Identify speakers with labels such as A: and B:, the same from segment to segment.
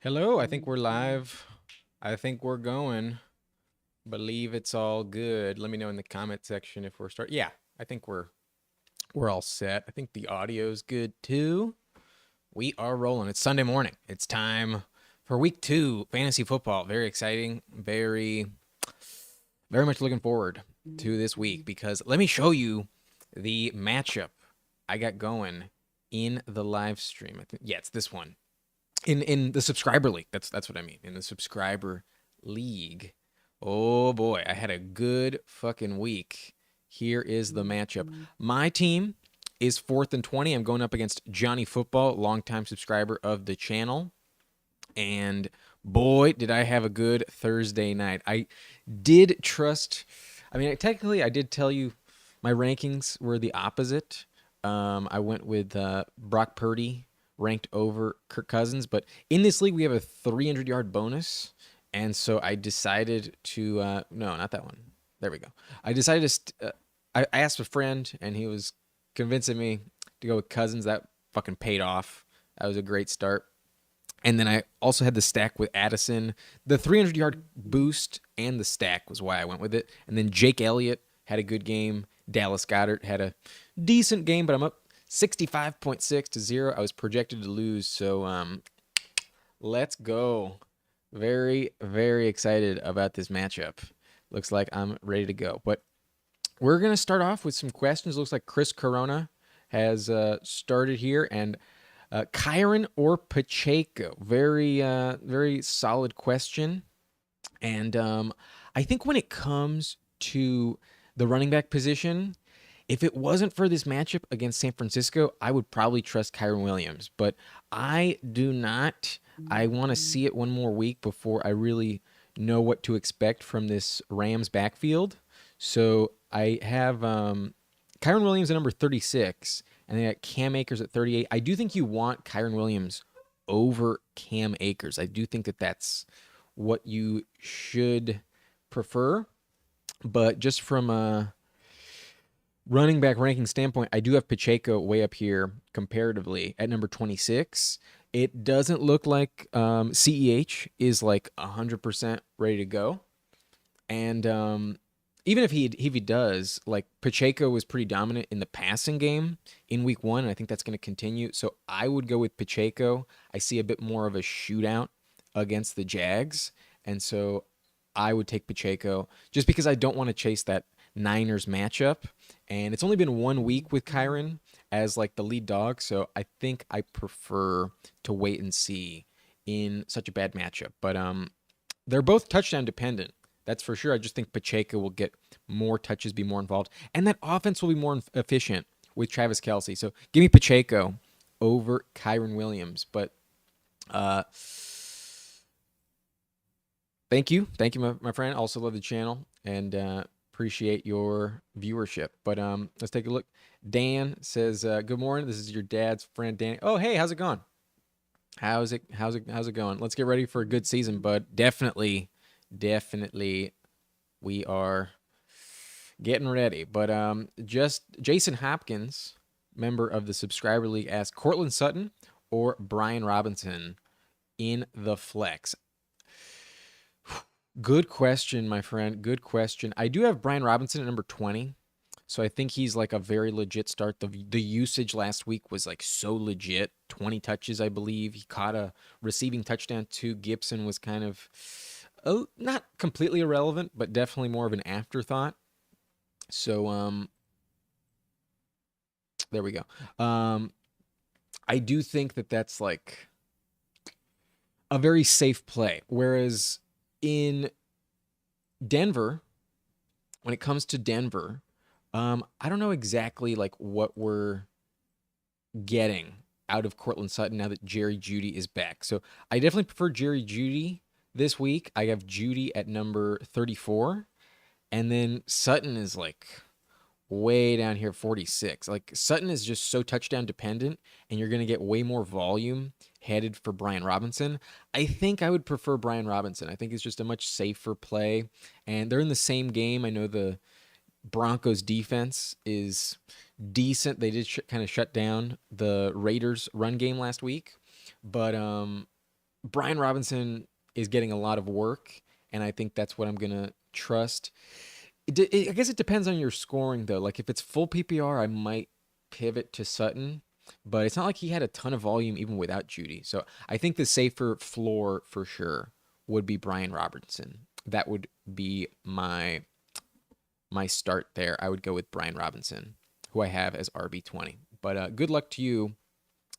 A: Hello, I think we're live. I think we're going. Believe it's all good. Let me know in the comment section if we're start. Yeah, I think we're all set. I think the audio's good too. We are rolling. It's Sunday morning. It's time for week 2 fantasy football. Very exciting. Very much looking forward to this week because let me show you the matchup I got going in the live stream. Yeah, it's this one in the subscriber league. That's what I mean. In the subscriber league. Oh boy, I had a good fucking week. Here is the matchup. My team is 4th and 20. I'm going up against Johnny Football, longtime subscriber of the channel. And boy, did I have a good Thursday night. I did trust. I mean, technically, I did tell you my rankings were the opposite. I went with Brock Purdy ranked over Kirk Cousins, but in this league, we have a 300-yard bonus. And so I decided to, no, not that one. There we go. I decided to, I asked a friend, and he was convincing me to go with Cousins. That fucking paid off. That was a great start. And then I also had the stack with Addison. The 300-yard boost and the stack was why I went with it. And then Jake Elliott had a good game. Dallas Goedert had a decent game, but I'm up 65.6 to 0. I was projected to lose, so let's go. Very, very excited about this matchup. Looks like I'm ready to go. But we're going to start off with some questions. Looks like Chris Corona has started here, and Kyron or Pacheco? Very solid question. And I think when it comes to the running back position, if it wasn't for this matchup against San Francisco, I would probably trust Kyron Williams. But I do not. I want to see it one more week before I really know what to expect from this Rams backfield. So I have Kyron Williams at number 36, and they got Cam Akers at 38. I do think you want Kyron Williams over Cam Akers. I do think that that's what you should prefer. But just from a running back ranking standpoint, I do have Pacheco way up here comparatively at number 26. It doesn't look like CEH is like 100% ready to go. And even if he does, like Pacheco was pretty dominant in the passing game in week 1, and I think that's going to continue. So I would go with Pacheco. I see a bit more of a shootout against the Jags, and so I would take Pacheco just because I don't want to chase that Niners matchup. And it's only been 1 week with Kyron as like the lead dog, so I think I prefer to wait and see in such a bad matchup. But they're both touchdown dependent. That's for sure. I just think Pacheco will get more touches, be more involved, and that offense will be more efficient with Travis Kelce. So give me Pacheco over Kyron Williams. But thank you, my friend. Also love the channel and appreciate your viewership. But let's take a look. Dan says, "Good morning. This is your dad's friend, Danny. Oh, hey, how's it going? How's it going? Let's get ready for a good season, bud. Definitely, we are getting ready. But just Jason Hopkins, member of the subscriber league, asked Cortland Sutton or Brian Robinson in the flex. Good question, my friend. Good question. I do have Brian Robinson at number 20. So I think he's like a very legit start. The usage last week was like so legit. 20 touches, I believe. He caught a receiving touchdown too. Gibson was kind of not completely irrelevant, but definitely more of an afterthought. So there we go. I do think that that's like a very safe play. Whereas in Denver, when it comes to Denver, I don't know exactly like what we're getting out of Cortland Sutton now that Jerry Jeudy is back. So I definitely prefer Jerry Jeudy this week. I have Jeudy at number 34, and then Sutton is like way down here, 46. Like Sutton is just so touchdown dependent, and you're going to get way more volume headed for Brian Robinson. I think I would prefer Brian Robinson. I think it's just a much safer play, and they're in the same game. I know the Broncos defense is decent. They did kind of shut down the Raiders run game last week, but Brian Robinson is getting a lot of work, and I think that's what I'm gonna trust. I guess it depends on your scoring though. Like if it's full PPR, I might pivot to Sutton, but it's not like he had a ton of volume even without Judy. So I think the safer floor for sure would be Brian Robinson. That would be my start there. I would go with Brian Robinson, who I have as RB20. But good luck to you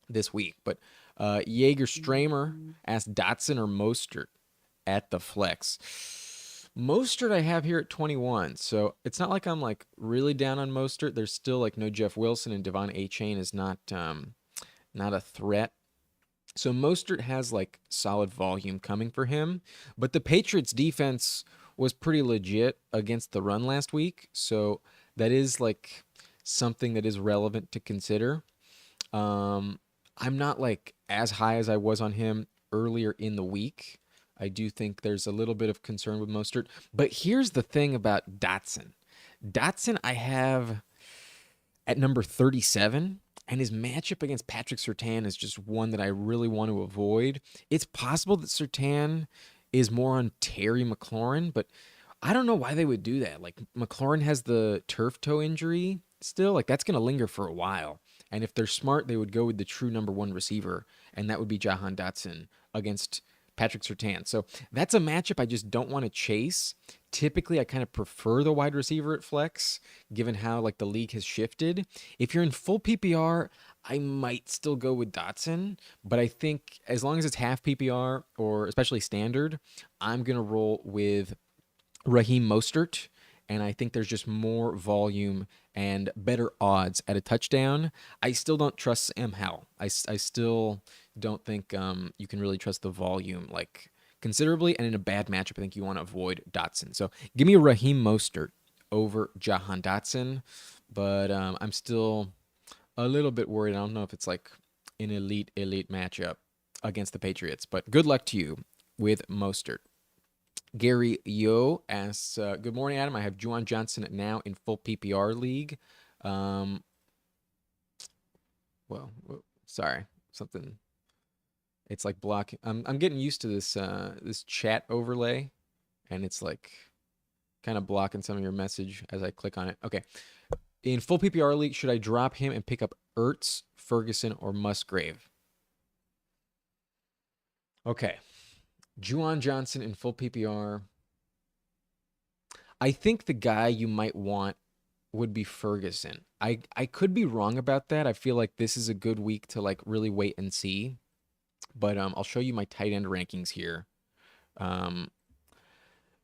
A: this week. But Jaeger Stramer asked Dotson or Mostert at the flex. Mostert I have here at 21, so it's not like I'm like really down on Mostert. There's still like no Jeff Wilson, and Devon A-Chain is not a threat. So Mostert has like solid volume coming for him, but the Patriots defense was pretty legit against the run last week, so that is like something that is relevant to consider. Um, I'm not like as high as I was on him earlier in the week. I do think there's a little bit of concern with Mostert, but here's the thing about Dotson. Dotson I have at number 37, and his matchup against Patrick Surtain is just one that I really want to avoid. It's possible that Surtain is more on Terry McLaurin, but I don't know why they would do that. Like McLaurin has the turf toe injury still, like that's going to linger for a while. And if they're smart, they would go with the true number one receiver, and that would be Jahan Dotson against Patrick Surtain. So that's a matchup I just don't want to chase. Typically, I kind of prefer the wide receiver at flex, given how like the league has shifted. If you're in full PPR, I might still go with Dotson, but I think as long as it's half PPR or especially standard, I'm gonna roll with Raheem Mostert, and I think there's just more volume and better odds at a touchdown. I still don't trust Sam Howell. I still don't think you can really trust the volume like considerably, and in a bad matchup, I think you want to avoid Dotson. So give me a Raheem Mostert over Jahan Dotson, but I'm still a little bit worried. I don't know if it's like an elite matchup against the Patriots, but good luck to you with Mostert. Gary Yo asks, "Good morning, Adam. I have Juwan Johnson now in full PPR league. Um, sorry, something. It's like blocking. I'm getting used to this chat overlay, and it's like kind of blocking some of your message as I click on it. Okay, in full PPR league, should I drop him and pick up Ertz, Ferguson, or Musgrave? Okay, Juwan Johnson in full PPR. I think the guy you might want would be Ferguson. I could be wrong about that. I feel like this is a good week to like really wait and see. But I'll show you my tight end rankings here. Um,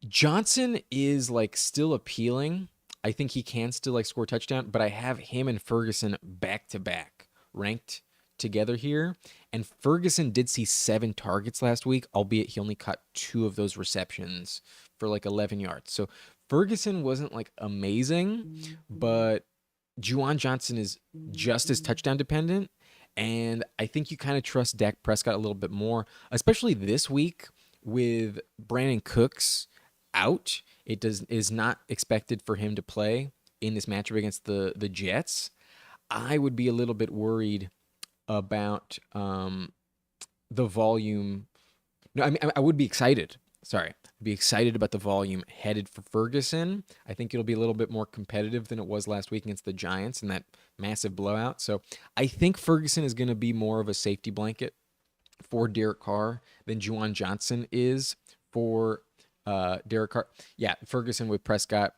A: Johnson is like still appealing. I think he can still like score a touchdown, but I have him and Ferguson back to back ranked together here. And Ferguson did see 7 targets last week, albeit he only caught 2 of those receptions for like 11 yards. So Ferguson wasn't like amazing, but Juwan Johnson is just as touchdown dependent. And I think you kind of trust Dak Prescott a little bit more, especially this week with Brandon Cooks out. It is not expected for him to play in this matchup against the Jets. I would be a little bit worried about the volume. No, I mean I would be excited. Sorry, I'd be excited about the volume headed for Ferguson. I think it'll be a little bit more competitive than it was last week against the Giants in that massive blowout. So I think Ferguson is going to be more of a safety blanket for Derek Carr than Juwan Johnson is for Derek Carr. Yeah, Ferguson with Prescott,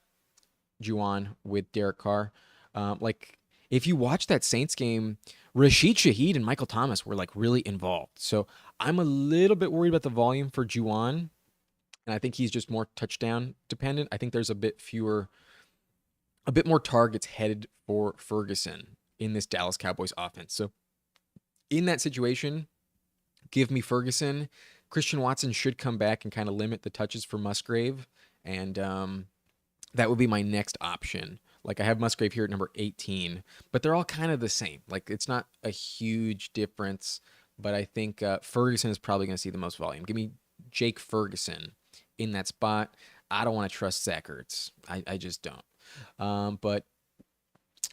A: Juwan with Derek Carr. Like if you watch that Saints game, Rashid Shaheed and Michael Thomas were like really involved. So I'm a little bit worried about the volume for Juwan, and I think he's just more touchdown dependent. I think there's a bit more targets headed for Ferguson in this Dallas Cowboys offense. So in that situation, give me Ferguson. Christian Watson should come back and kind of limit the touches for Musgrave, and that would be my next option. Like I have Musgrave here at number 18, but they're all kind of the same. Like it's not a huge difference, but I think Ferguson is probably going to see the most volume. Give me Jake Ferguson in that spot. I don't want to trust Zach Ertz. I just don't. But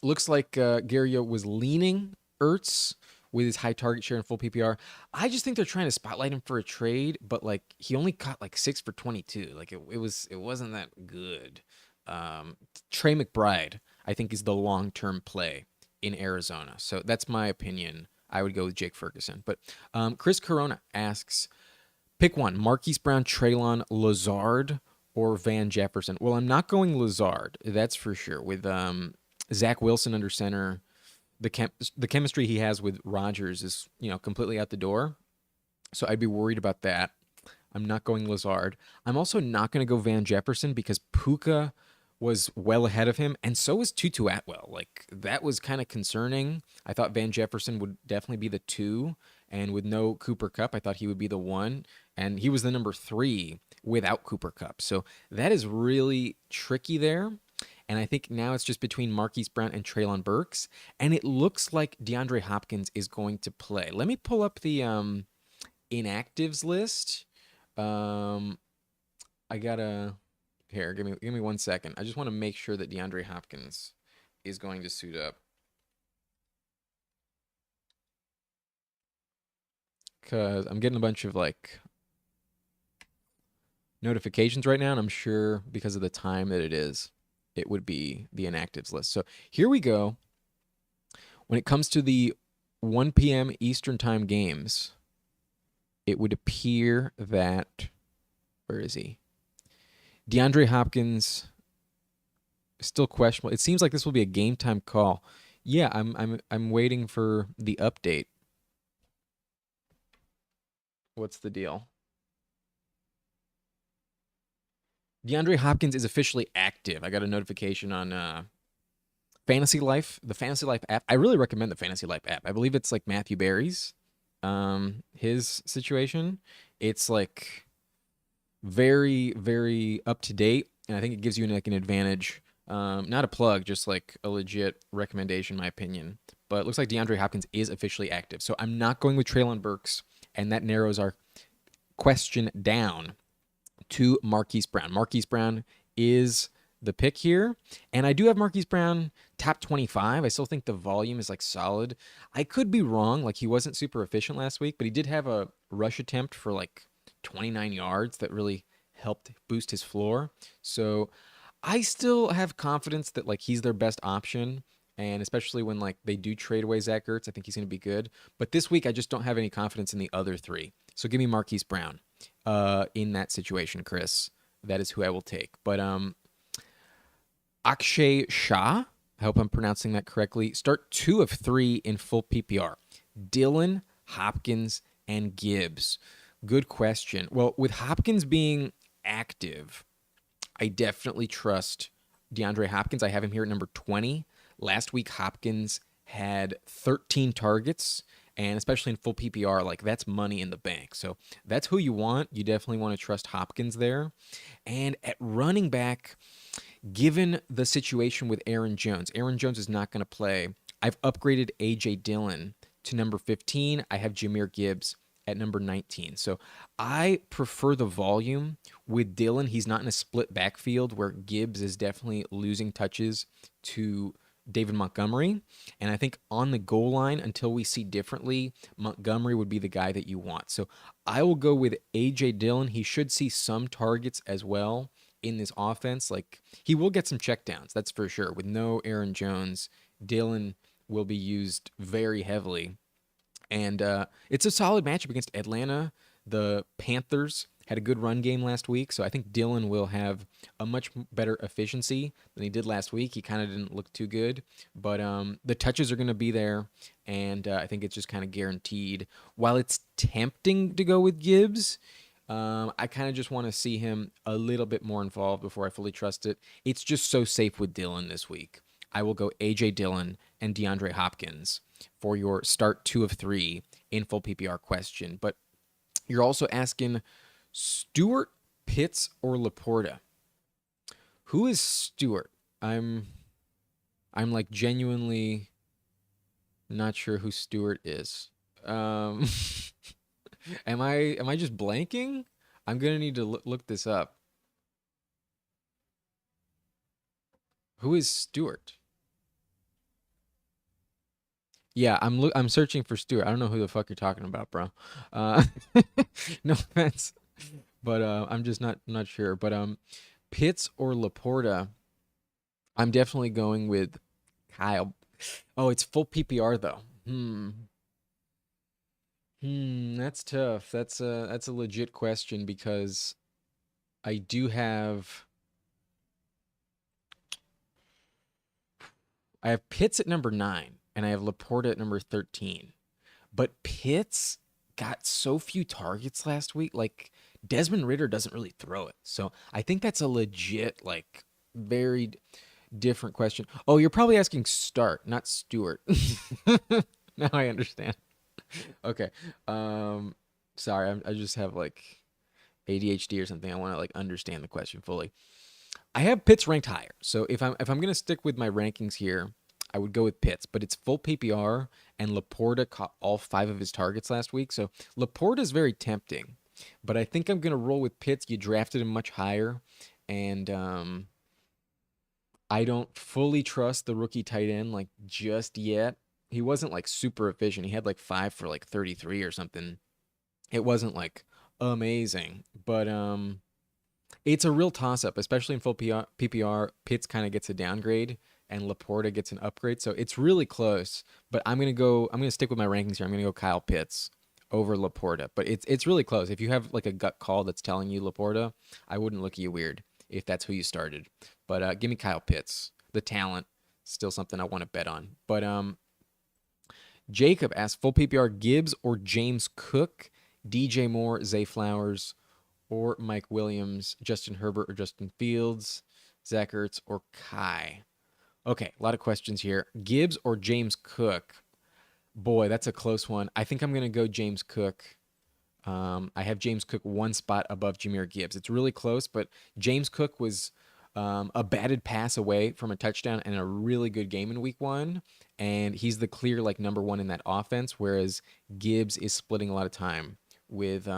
A: looks like Gario was leaning Ertz with his high target share in full PPR. I just think they're trying to spotlight him for a trade, but like he only caught like 6 for 22. Like it wasn't that good. Trey McBride, I think, is the long term play in Arizona. So that's my opinion. I would go with Jake Ferguson. But Chris Corona asks, pick one: Marquise Brown, Treylon, Lazard, or Van Jefferson. Well, I'm not going Lazard. That's for sure. With Zach Wilson under center, the chemistry he has with Rodgers is completely out the door. So I'd be worried about that. I'm not going Lazard. I'm also not going to go Van Jefferson because Puka was well ahead of him, and so was Tutu Atwell. Like that was kind of concerning. I thought Van Jefferson would definitely be the 2, and with no Cooper Kupp, I thought he would be the 1, and he was the number 3 without Cooper Kupp. So that is really tricky there. And I think now it's just between Marquise Brown and Treylon Burks, and it looks like DeAndre Hopkins is going to play. Let me pull up the inactives list. Um, I gotta here. Give me 1 second. I just want to make sure that DeAndre Hopkins is going to suit up because I'm getting a bunch of like notifications right now, and I'm sure because of the time that it is, it would be the inactives list. So here we go. When it comes to the 1 p.m. Eastern time games, it would appear that where is he? DeAndre Hopkins is still questionable. It seems like this will be a game time call. Yeah, I'm waiting for the update. What's the deal? DeAndre Hopkins is officially active. I got a notification on Fantasy Life, the Fantasy Life app. I really recommend the Fantasy Life app. I believe it's like Matthew Berry's his situation. It's like very, very up to date, and I think it gives you like an advantage. Not a plug, just like a legit recommendation, in my opinion. But it looks like DeAndre Hopkins is officially active. So I'm not going with Treylon Burks, and that narrows our question down to Marquise Brown. Marquise Brown is the pick here, and I do have Marquise Brown top 25. I still think the volume is like solid. I could be wrong, like he wasn't super efficient last week, but he did have a rush attempt for like 29 yards that really helped boost his floor. So I still have confidence that like he's their best option, and especially when like they do trade away Zach Ertz, I think he's going to be good. But this week I just don't have any confidence in the other 3. So give me Marquise Brown in that situation, Chris. That is who I will take. But Akshay Shah, I hope I'm pronouncing that correctly. Start 2 of 3 in full PPR. Dillon, Hopkins, and Gibbs. Good question. Well, with Hopkins being active, I definitely trust DeAndre Hopkins. I have him here at number 20. Last week, Hopkins had 13 targets, and especially in full PPR, like that's money in the bank. So that's who you want. You definitely want to trust Hopkins there. And at running back, given the situation with Aaron Jones is not going to play. I've upgraded A.J. Dillon to number 15. I have Jahmyr Gibbs at number 19. So I prefer the volume with Dillon. He's not in a split backfield where Gibbs is definitely losing touches to David Montgomery. And I think on the goal line, until we see differently, Montgomery would be the guy that you want. So I will go with A.J. Dillon. He should see some targets as well in this offense. Like he will get some checkdowns, that's for sure. With no Aaron Jones, Dillon will be used very heavily. And it's a solid matchup against Atlanta. The Panthers had a good run game last week, so I think Dillon will have a much better efficiency than he did last week. He kind of didn't look too good, but the touches are going to be there, and I think it's just kind of guaranteed. While it's tempting to go with Gibbs, I kind of just want to see him a little bit more involved before I fully trust it. It's just so safe with Dillon this week. I will go A.J. Dillon and DeAndre Hopkins for your start 2 of 3 in full PPR question. But you're also asking Stewart, Pitts, or Laporta. Who is Stewart? I'm like genuinely not sure who Stewart is. Um, am I just blanking? I'm gonna need to look this up. Who is Stewart? Yeah, I'm searching for Stewart. I don't know who the fuck you're talking about, bro. Uh, no offense, but I'm just not sure. But Pitts or Laporta, I'm definitely going with Kyle. Oh, it's full PPR though. That's tough. That's a legit question because I do have I have Pitts at number 9 and I have Laporta at number 13. But Pitts got so few targets last week. Like Desmond Ritter doesn't really throw it. So I think that's a legit, like, very different question. Oh, you're probably asking Start, not Stewart. Now I understand. Okay. Um, sorry, I just have like ADHD or something. I want to like understand the question fully. I have Pitts ranked higher. So if I'm gonna stick with my rankings here, I would go with Pitts, but it's full PPR and Laporta caught all 5 of his targets last week. So Laporta is very tempting, but I think I'm gonna roll with Pitts. You drafted him much higher, and I don't fully trust the rookie tight end like just yet. He wasn't like super efficient. He had like 5 for like 33 or something. It wasn't like amazing, but it's a real toss up, especially in full PPR. Pitts kind of gets a downgrade and Laporta gets an upgrade. So it's really close, but I'm going to stick with my rankings here. I'm going to go Kyle Pitts over Laporta, but it's really close. If you have like a gut call that's telling you Laporta, I wouldn't look at you weird if that's who you started. But give me Kyle Pitts. The talent, still something I want to bet on. But Jacob asked full PPR Gibbs or James Cook, DJ Moore, Zay Flowers, or Mike Williams, Justin Herbert or Justin Fields, Zach Ertz or Kai. Okay, a lot of questions here. Gibbs or James Cook? Boy, that's a close one. I think I'm going to go James Cook. I have James Cook one spot above Jahmyr Gibbs. It's really close, but James Cook was a batted pass away from a touchdown and a really good game in week 1. And he's the clear like number 1 in that offense, whereas Gibbs is splitting a lot of time with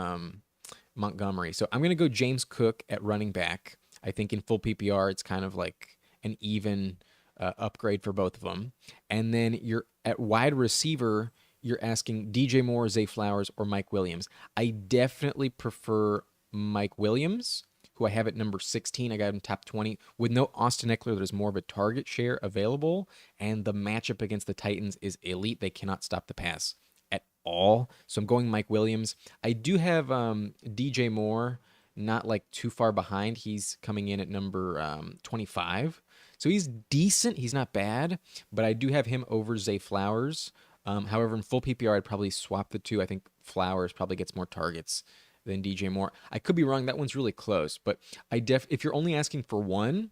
A: Montgomery. So I'm going to go James Cook at running back. I think in full PPR, it's kind of like an even upgrade for both of them. And then you're at wide receiver, you're asking DJ Moore, Zay Flowers, or Mike Williams. I definitely prefer Mike Williams, who I have at number 16. I got him top 20. With no Austin Eckler, there's more of a target share available, and the matchup against the Titans is elite. They cannot stop the pass at all. So I'm going Mike Williams. I do have DJ Moore not like too far behind. He's coming in at number 25. So he's decent. He's not bad, but I do have him over Zay Flowers. However, in full PPR, I'd probably swap the two. I think Flowers probably gets more targets than DJ Moore. I could be wrong. That one's really close, but if you're only asking for one,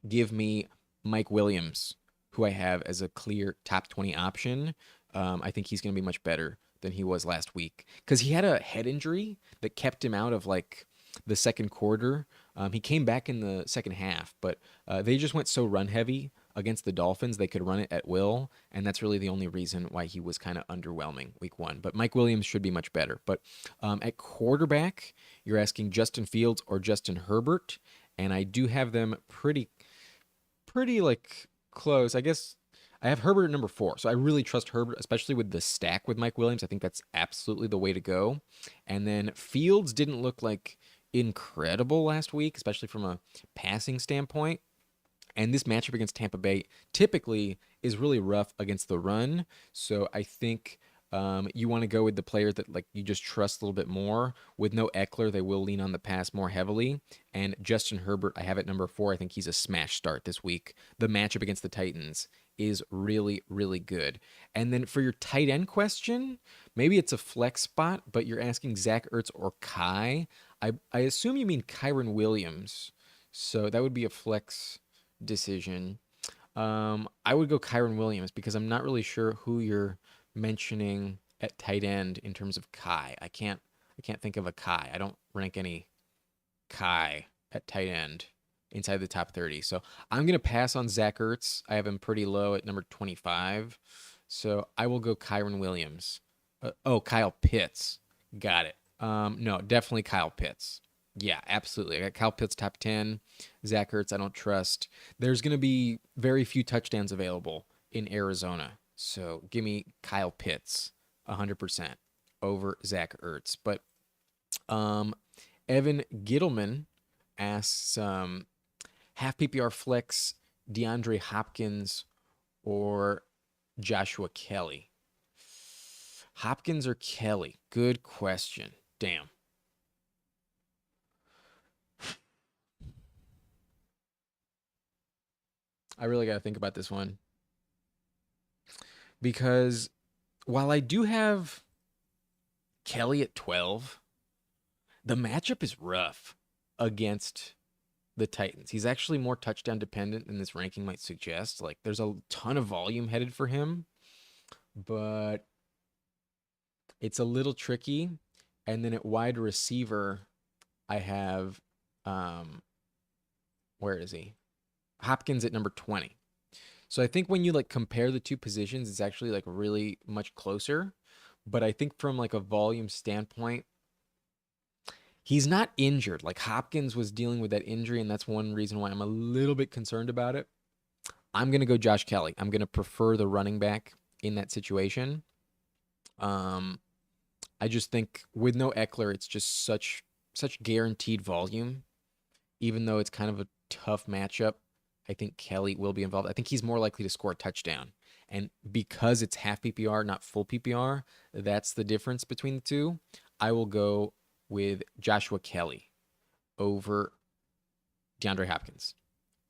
A: give me Mike Williams, who I have as a clear top 20 option. I think he's going to be much better than he was last week because he had a head injury that kept him out of like the second quarter. He came back in the second half, but they just went so run heavy against the Dolphins. They could run it at will, and that's really the only reason why he was kind of underwhelming week 1. But Mike Williams should be much better. But at quarterback, you're asking Justin Fields or Justin Herbert, and I do have them pretty like close. I guess I have Herbert at number 4. So I really trust Herbert, especially with the stack with Mike Williams. I think that's absolutely the way to go. And then Fields didn't look like incredible last week, especially from a passing standpoint. And this matchup against Tampa Bay typically is really rough against the run. So I think you want to go with the players that like you just trust a little bit more. With no Eckler, they will lean on the pass more heavily. And Justin Herbert, I have at number 4. I think he's a smash start this week. The matchup against the Titans is really, really good. And then for your tight end question, maybe it's a flex spot, but you're asking Zach Ertz or Kai. I assume you mean Kyron Williams. So that would be a flex decision. I would go Kyron Williams because I'm not really sure who you're mentioning at tight end in terms of Kai. I can't think of a Kai. I don't rank any Kai at tight end inside the top 30. So I'm gonna pass on Zach Ertz. I have him pretty low at number 25. So I will go Kyron Williams. Kyle Pitts. Got it. No, definitely Kyle Pitts. Yeah, absolutely. I got Kyle Pitts top 10. Zach Ertz, I don't trust. There's going to be very few touchdowns available in Arizona. So give me Kyle Pitts 100% over Zach Ertz. But um, Evan Gittleman asks half PPR flex DeAndre Hopkins or Joshua Kelly. Hopkins or Kelly? Good question. Damn. I really got to think about this one because while I do have Kelly at 12, the matchup is rough against the Titans. He's actually more touchdown dependent than this ranking might suggest. Like there's a ton of volume headed for him, but it's a little tricky. And then at wide receiver, I have where is he? Hopkins at number 20. So I think when you like compare the two positions, it's actually like really much closer. But I think from like a volume standpoint, he's not injured. Like Hopkins was dealing with that injury, and that's one reason why I'm a little bit concerned about it. I'm gonna go Josh Kelly. I'm gonna prefer the running back in that situation. Um, I just think with no Eckler, it's just such guaranteed volume. Even though it's kind of a tough matchup, I think Kelly will be involved. I think he's more likely to score a touchdown. And because it's half PPR, not full PPR, that's the difference between the two. I will go with Joshua Kelly over DeAndre Hopkins.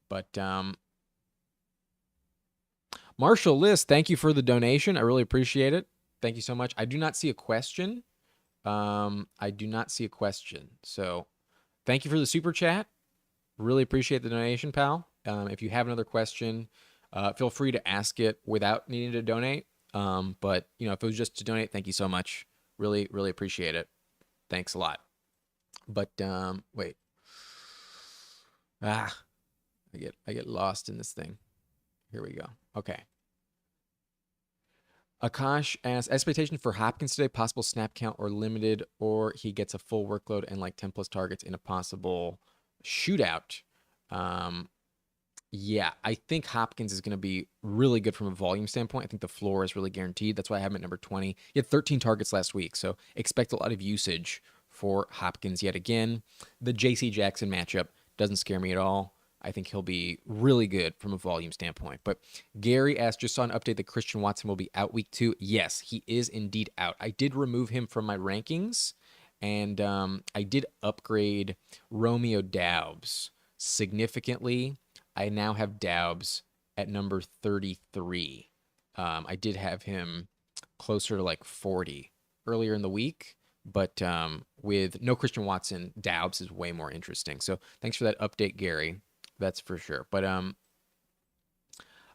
A: But Marshall List, thank you for the donation. I really appreciate it. Thank you so much. I do not see a question. I do not see a question. So thank you for the super chat. Really appreciate the donation, pal. If you have another question, feel free to ask it without needing to donate. But you know, if it was just to donate, thank you so much. Really, really appreciate it. Thanks a lot. But wait. Ah, I get lost in this thing. Here we go. Okay. Akash asks expectation for Hopkins today, possible snap count or limited, or he gets a full workload and like 10 plus targets in a possible shootout. Um, yeah, I think Hopkins is going to be really good from a volume standpoint. I think the floor is really guaranteed. That's why I have him at number 20. He had 13 targets last week, so expect a lot of usage for Hopkins yet again. The J.C. Jackson matchup doesn't scare me at all. I think he'll be really good from a volume standpoint. But Gary asked, just saw an update that Christian Watson will be out week 2. Yes, he is indeed out. I did remove him from my rankings, and I did upgrade Romeo Doubs significantly. I now have Doubs at number 33. I did have him closer to like 40 earlier in the week, but with no Christian Watson, Doubs is way more interesting. So thanks for that update, Gary. That's for sure. But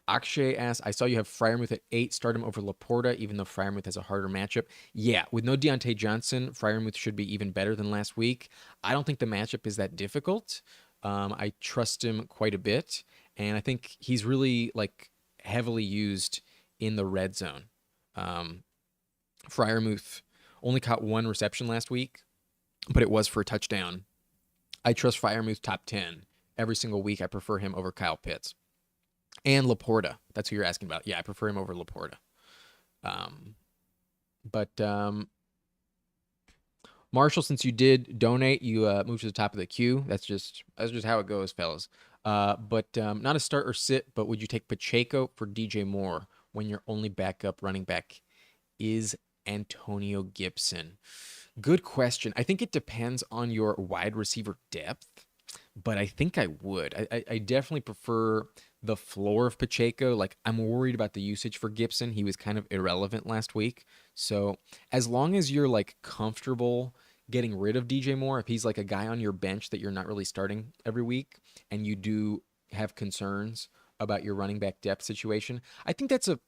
A: Akshay asks, I saw you have Freiermuth at 8. Start him over Laporta, even though Freiermuth has a harder matchup. Yeah, with no Deontay Johnson, Freiermuth should be even better than last week. I don't think the matchup is that difficult. I trust him quite a bit, and I think he's really like heavily used in the red zone. Freiermuth only caught 1 reception last week, but it was for a touchdown. I trust Freiermuth top 10 every single week. I prefer him over Kyle Pitts. And Laporta. That's who you're asking about. Yeah, I prefer him over Laporta. But Marshall, since you did donate, you moved to the top of the queue. That's just how it goes, fellas. But not a start or sit, but would you take Pacheco for DJ Moore when your only backup running back is Antonio Gibson? Good question. I think it depends on your wide receiver depth, but I think I would. I definitely prefer the floor of Pacheco. Like, I'm worried about the usage for Gibson. He was kind of irrelevant last week. So as long as you're like comfortable getting rid of DJ Moore, if he's like a guy on your bench that you're not really starting every week and you do have concerns about your running back depth situation, I think that's a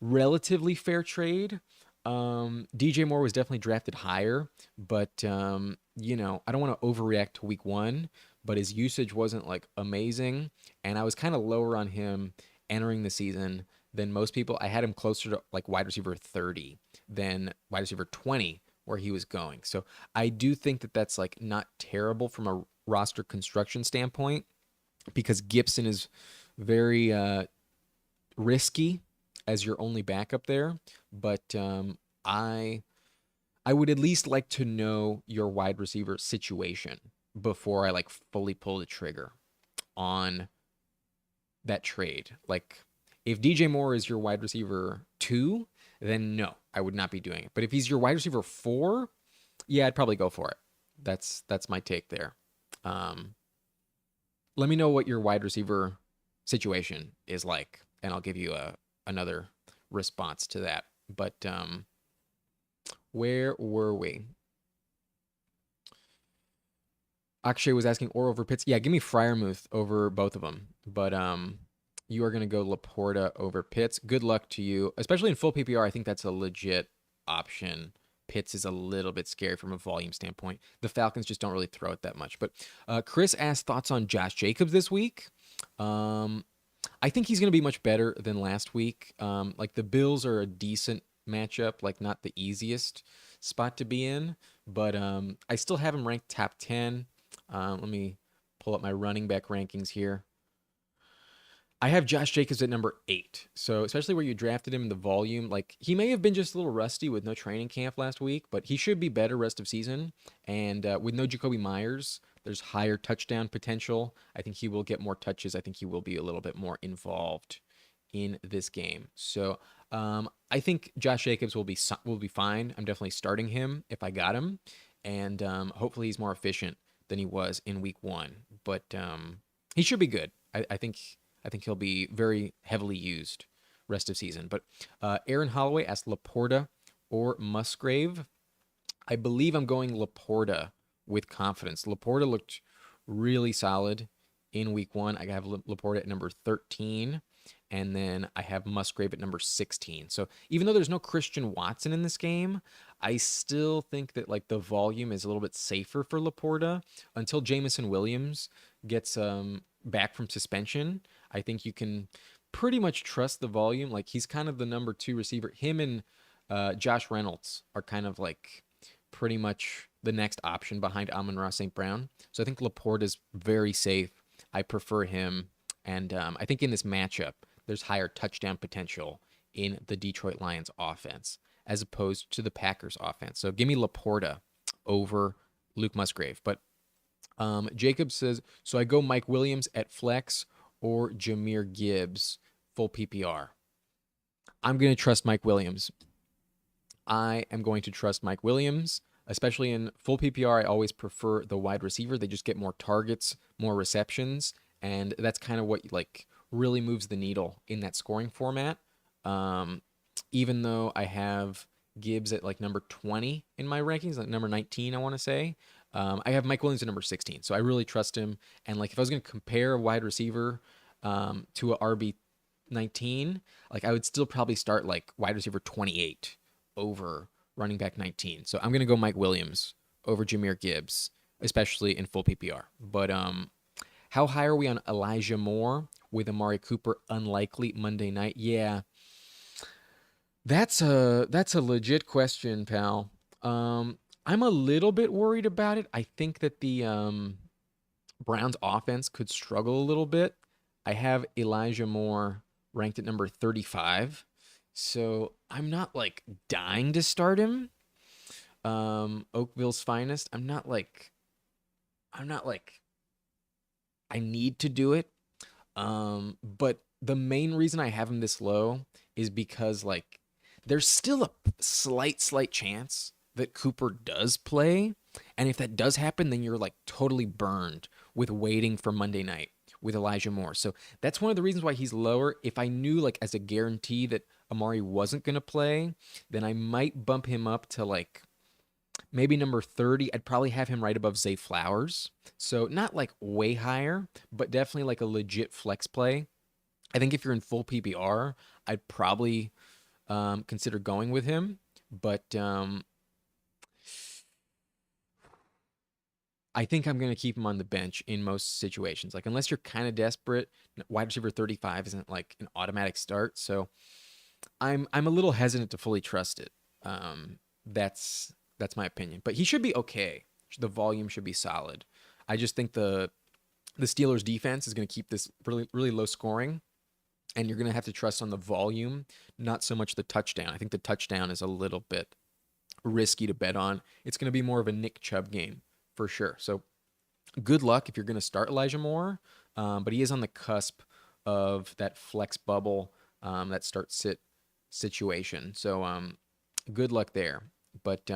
A: relatively fair trade. DJ Moore was definitely drafted higher, but you know, I don't want to overreact to week 1, but his usage wasn't like amazing, and I was kind of lower on him entering the season than most people. I had him closer to like wide receiver 30 than wide receiver 20 where he was going. So I do think that that's like not terrible from a roster construction standpoint because Gibson is very risky as your only backup there, but I I would at least like to know your wide receiver situation before I like fully pull the trigger on that trade. Like if DJ Moore is your wide receiver 2, then no, I would not be doing it. But if he's your wide receiver 4, yeah, I'd probably go for it. That's my take there. Um, Let me know what your wide receiver situation is like, and I'll give you a another response to that. But where were we? Akshay was asking or over Pitts. Yeah, give me Fryermuth over both of them. But you are gonna go Laporta over Pitts. Good luck to you, especially in full PPR. I think that's a legit option. Pitts is a little bit scary from a volume standpoint. The Falcons just don't really throw it that much. But Chris asked thoughts on Josh Jacobs this week. Um, I think he's going to be much better than last week. Like the Bills are a decent matchup, like not the easiest spot to be in, but I still have him ranked top 10. Let me pull up my running back rankings here. I have Josh Jacobs at number 8. So, especially where you drafted him in the volume, like he may have been just a little rusty with no training camp last week, but he should be better rest of season. And with no Jacoby Myers, there's higher touchdown potential. I think he will get more touches. I think he will be a little bit more involved in this game. So, I think Josh Jacobs will be fine. I'm definitely starting him if I got him, and hopefully he's more efficient than he was in week 1. But he should be good. I think he'll be very heavily used rest of season. But Aaron Holloway asked Laporta or Musgrave. I believe I'm going Laporta with confidence. Laporta looked really solid in week 1. I have Laporta at number 13, and then I have Musgrave at number 16. So even though there's no Christian Watson in this game, I still think that like the volume is a little bit safer for Laporta until Jamison Williams gets back from suspension. I think you can pretty much trust the volume. Like he's kind of the number 2 receiver. Him and Josh Reynolds are kind of like pretty much the next option behind Amon-Ra St. Brown. So I think Laporte is very safe. I prefer him. And I think in this matchup, there's higher touchdown potential in the Detroit Lions offense as opposed to the Packers offense. So give me Laporta over Luke Musgrave. But Jacob says, so I go Mike Williams at flex or Jahmyr Gibbs full PPR. I'm going to trust Mike Williams. I am going to trust Mike Williams, especially in full PPR. I always prefer the wide receiver. They just get more targets, more receptions, and that's kind of what like really moves the needle in that scoring format. Even though I have Gibbs at like number 20 in my rankings, like number 19, I want to say. I have Mike Williams at number 16, so I really trust him. And like if I was going to compare a wide receiver to a RB 19, like I would still probably start like wide receiver 28 over running back 19. So I'm going to go Mike Williams over Jahmyr Gibbs, especially in full PPR. But how high are we on Elijah Moore with Amari Cooper unlikely Monday night? Yeah, that's a legit question, pal. I'm a little bit worried about it. I think that the Browns offense could struggle a little bit. I have Elijah Moore ranked at number 35. So I'm not like dying to start him. Oakville's finest. I'm not like I need to do it. But the main reason I have him this low is because like there's still a slight chance that Cooper does play. And if that does happen, then you're like totally burned with waiting for Monday night with Elijah Moore. So that's one of the reasons why he's lower. If I knew like as a guarantee that Amari wasn't going to play, then I might bump him up to like maybe number 30. I'd probably have him right above Zay Flowers. So not like way higher, but definitely like a legit flex play. I think if you're in full PPR, I'd probably consider going with him. But I think I'm going to keep him on the bench in most situations. Like unless you're kind of desperate, wide receiver 35 isn't like an automatic start. So I'm a little hesitant to fully trust it. That's my opinion. But he should be okay. The volume should be solid. I just think the Steelers defense is going to keep this really really low scoring, and you're going to have to trust on the volume, not so much the touchdown. I think the touchdown is a little bit risky to bet on. It's going to be more of a Nick Chubb game for sure. So good luck if you're going to start Elijah Moore, but he is on the cusp of that flex bubble, that start sit situation. So good luck there. But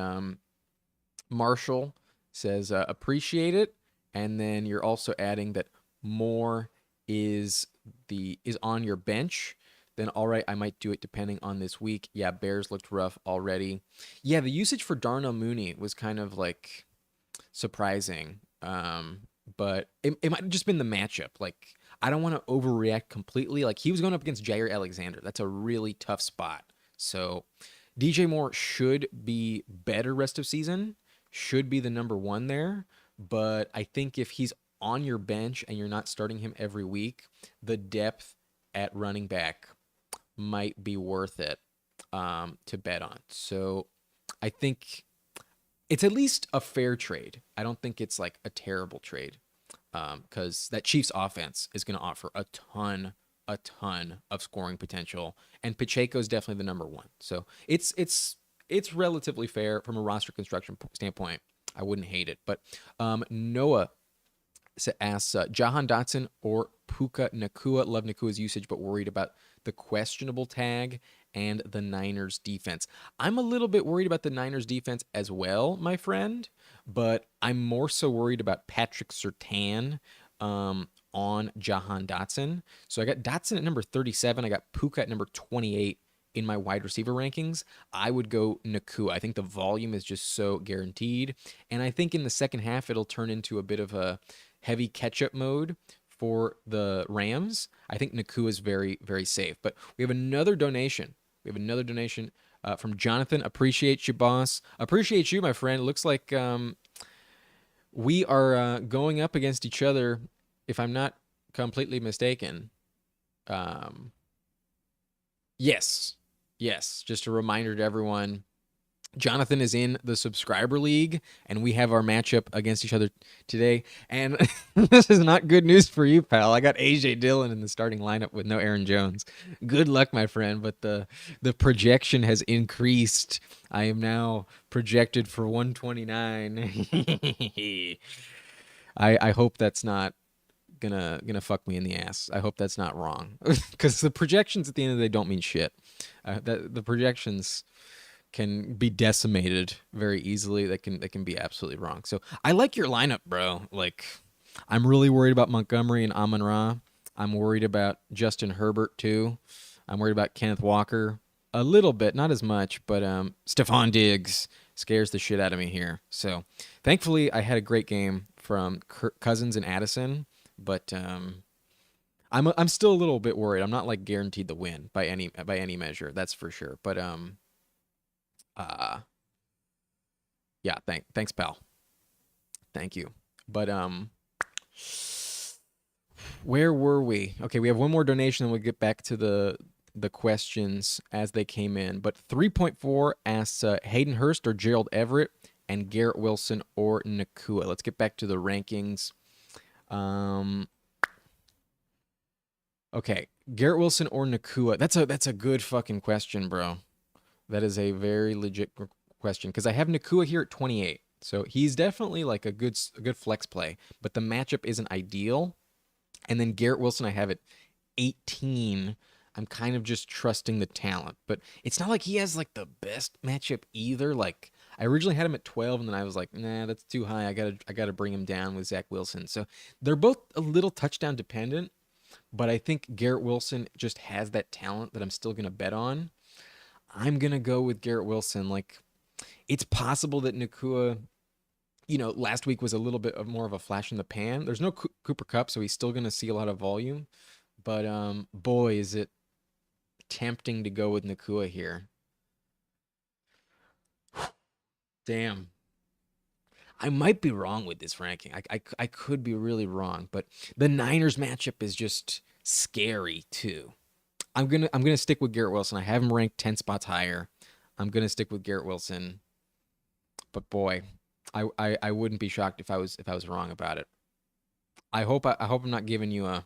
A: Marshall says appreciate it, and then you're also adding that Moore is on your bench. Then all right, I might do it depending on this week. Yeah, Bears looked rough already. Yeah, the usage for Darnell Mooney was kind of like surprising. But it might have just been the matchup. Like, I don't want to overreact completely. Like, he was going up against Jair Alexander. That's a really tough spot. So DJ Moore should be better rest of season, should be the number one there. But I think if he's on your bench and you're not starting him every week, the depth at running back might be worth it to bet on. So I think it's at least a fair trade. I don't think it's like a terrible trade, because that Chiefs offense is going to offer a ton of scoring potential, and Pacheco's definitely the number one. So it's relatively fair from a roster construction standpoint. I wouldn't hate it, but Noah asks Jahan Dotson or Puka Nakua. Love Nakua's usage, but worried about the questionable tag and the Niners defense. I'm a little bit worried about the Niners defense as well, my friend, but I'm more so worried about Patrick Surtain on Jahan Dotson. So I got Dotson at number 37. I got Puka at number 28 in my wide receiver rankings. I would go Nakua. I think the volume is just so guaranteed. And I think in the second half, it'll turn into a bit of a heavy catch-up mode for the Rams. I think Nakua is very, very safe. But we have another donation. From Jonathan. Appreciate you, boss. Appreciate you, my friend. Looks like we are going up against each other, if I'm not completely mistaken. Yes. Just a reminder to everyone. Jonathan is in the subscriber league, and we have our matchup against each other today. And this is not good news for you, pal. I got AJ Dillon in the starting lineup with no Aaron Jones. Good luck, my friend. But the projection has increased. I am now projected for 129. I hope that's not gonna fuck me in the ass. I hope that's not wrong, because the projections at the end of the day don't mean shit. The projections can be decimated very easily. That can be absolutely wrong. So I like your lineup, bro. Like, I'm really worried about Montgomery and Amon-Ra. I'm worried about Justin Herbert too. I'm worried about Kenneth Walker a little bit, not as much, but Stephon Diggs scares the shit out of me here. So thankfully, I had a great game from Cousins and Addison, but I'm still a little bit worried. I'm not like guaranteed the win by any measure. That's for sure. But yeah, thanks, pal. Thank you. But where were we? Okay, we have one more donation, and we'll get back to the questions as they came in. But 3.4 asks Hayden Hurst or Gerald Everett, and Garrett Wilson or Nakua. Let's get back to the rankings. Okay, Garrett Wilson or Nakua. That's a good fucking question, bro. That is a very legit question, because I have Nakua here at 28. So he's definitely like a good flex play, but the matchup isn't ideal. And then Garrett Wilson I have at 18. I'm kind of just trusting the talent, but it's not like he has like the best matchup either. Like, I originally had him at 12, and then I was like, nah, that's too high. I gotta bring him down with Zach Wilson. So they're both a little touchdown dependent, but I think Garrett Wilson just has that talent that I'm still gonna bet on. I'm going to go with Garrett Wilson. Like, it's possible that Nakua, last week was a little bit more of a flash in the pan. There's no Cooper Kupp, so he's still going to see a lot of volume. But, boy, is it tempting to go with Nakua here. Damn. I might be wrong with this ranking. I could be really wrong, but the Niners matchup is just scary too. I'm gonna stick with Garrett Wilson. I have him ranked 10 spots higher. I'm gonna stick with Garrett Wilson. But boy, I wouldn't be shocked if I was wrong about it. I hope I'm not giving you a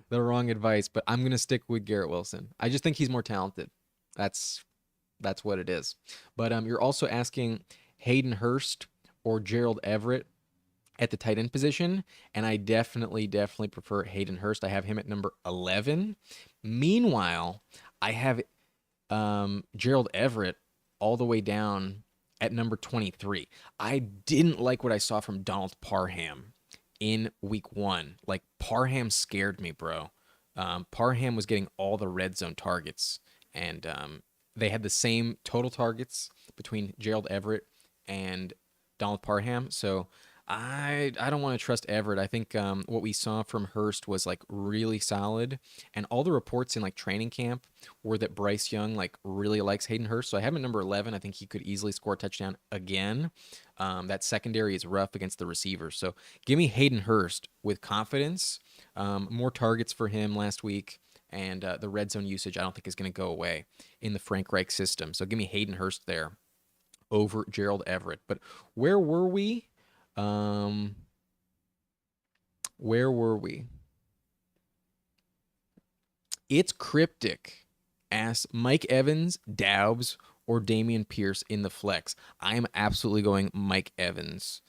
A: the wrong advice, but I'm gonna stick with Garrett Wilson. I just think he's more talented. That's that's what it is. But you're also asking Hayden Hurst or Gerald Everett at the tight end position, and I definitely prefer Hayden Hurst. I have him at number 11. Meanwhile, I have Gerald Everett all the way down at number 23. I didn't like what I saw from Donald Parham in week one. Like, Parham scared me, bro. Parham was getting all the red zone targets, and they had the same total targets between Gerald Everett and Donald Parham. So I don't want to trust Everett. I think what we saw from Hurst was like really solid, and all the reports in like training camp were that Bryce Young like really likes Hayden Hurst. So I have him at number 11. I think he could easily score a touchdown again. That secondary is rough against the receivers. So give me Hayden Hurst with confidence. More targets for him last week. And the red zone usage, I don't think is going to go away in the Frank Reich system. So give me Hayden Hurst there over Gerald Everett. But where were we? Um, where were we? It's cryptic. Ask Mike Evans, Doubs, or Damian Pierce in the flex. I am absolutely going Mike Evans.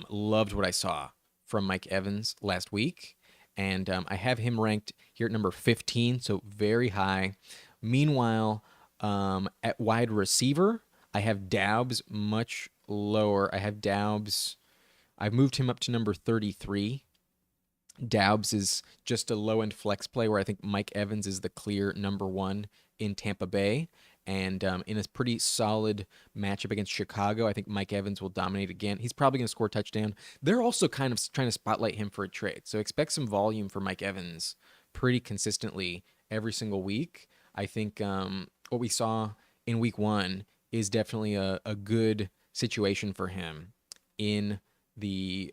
A: Loved what I saw from Mike Evans last week. And I have him ranked here at number 15, so very high. Meanwhile, at wide receiver, I have Doubs much lower. I have Doubs. I've moved him up to number 33. Doubs is just a low end flex play where I think Mike Evans is the clear number one in Tampa Bay. And in a pretty solid matchup against Chicago, I think Mike Evans will dominate again. He's probably going to score a touchdown. They're also kind of trying to spotlight him for a trade. So expect some volume for Mike Evans pretty consistently every single week. I think what we saw in week one is definitely a good situation for him in the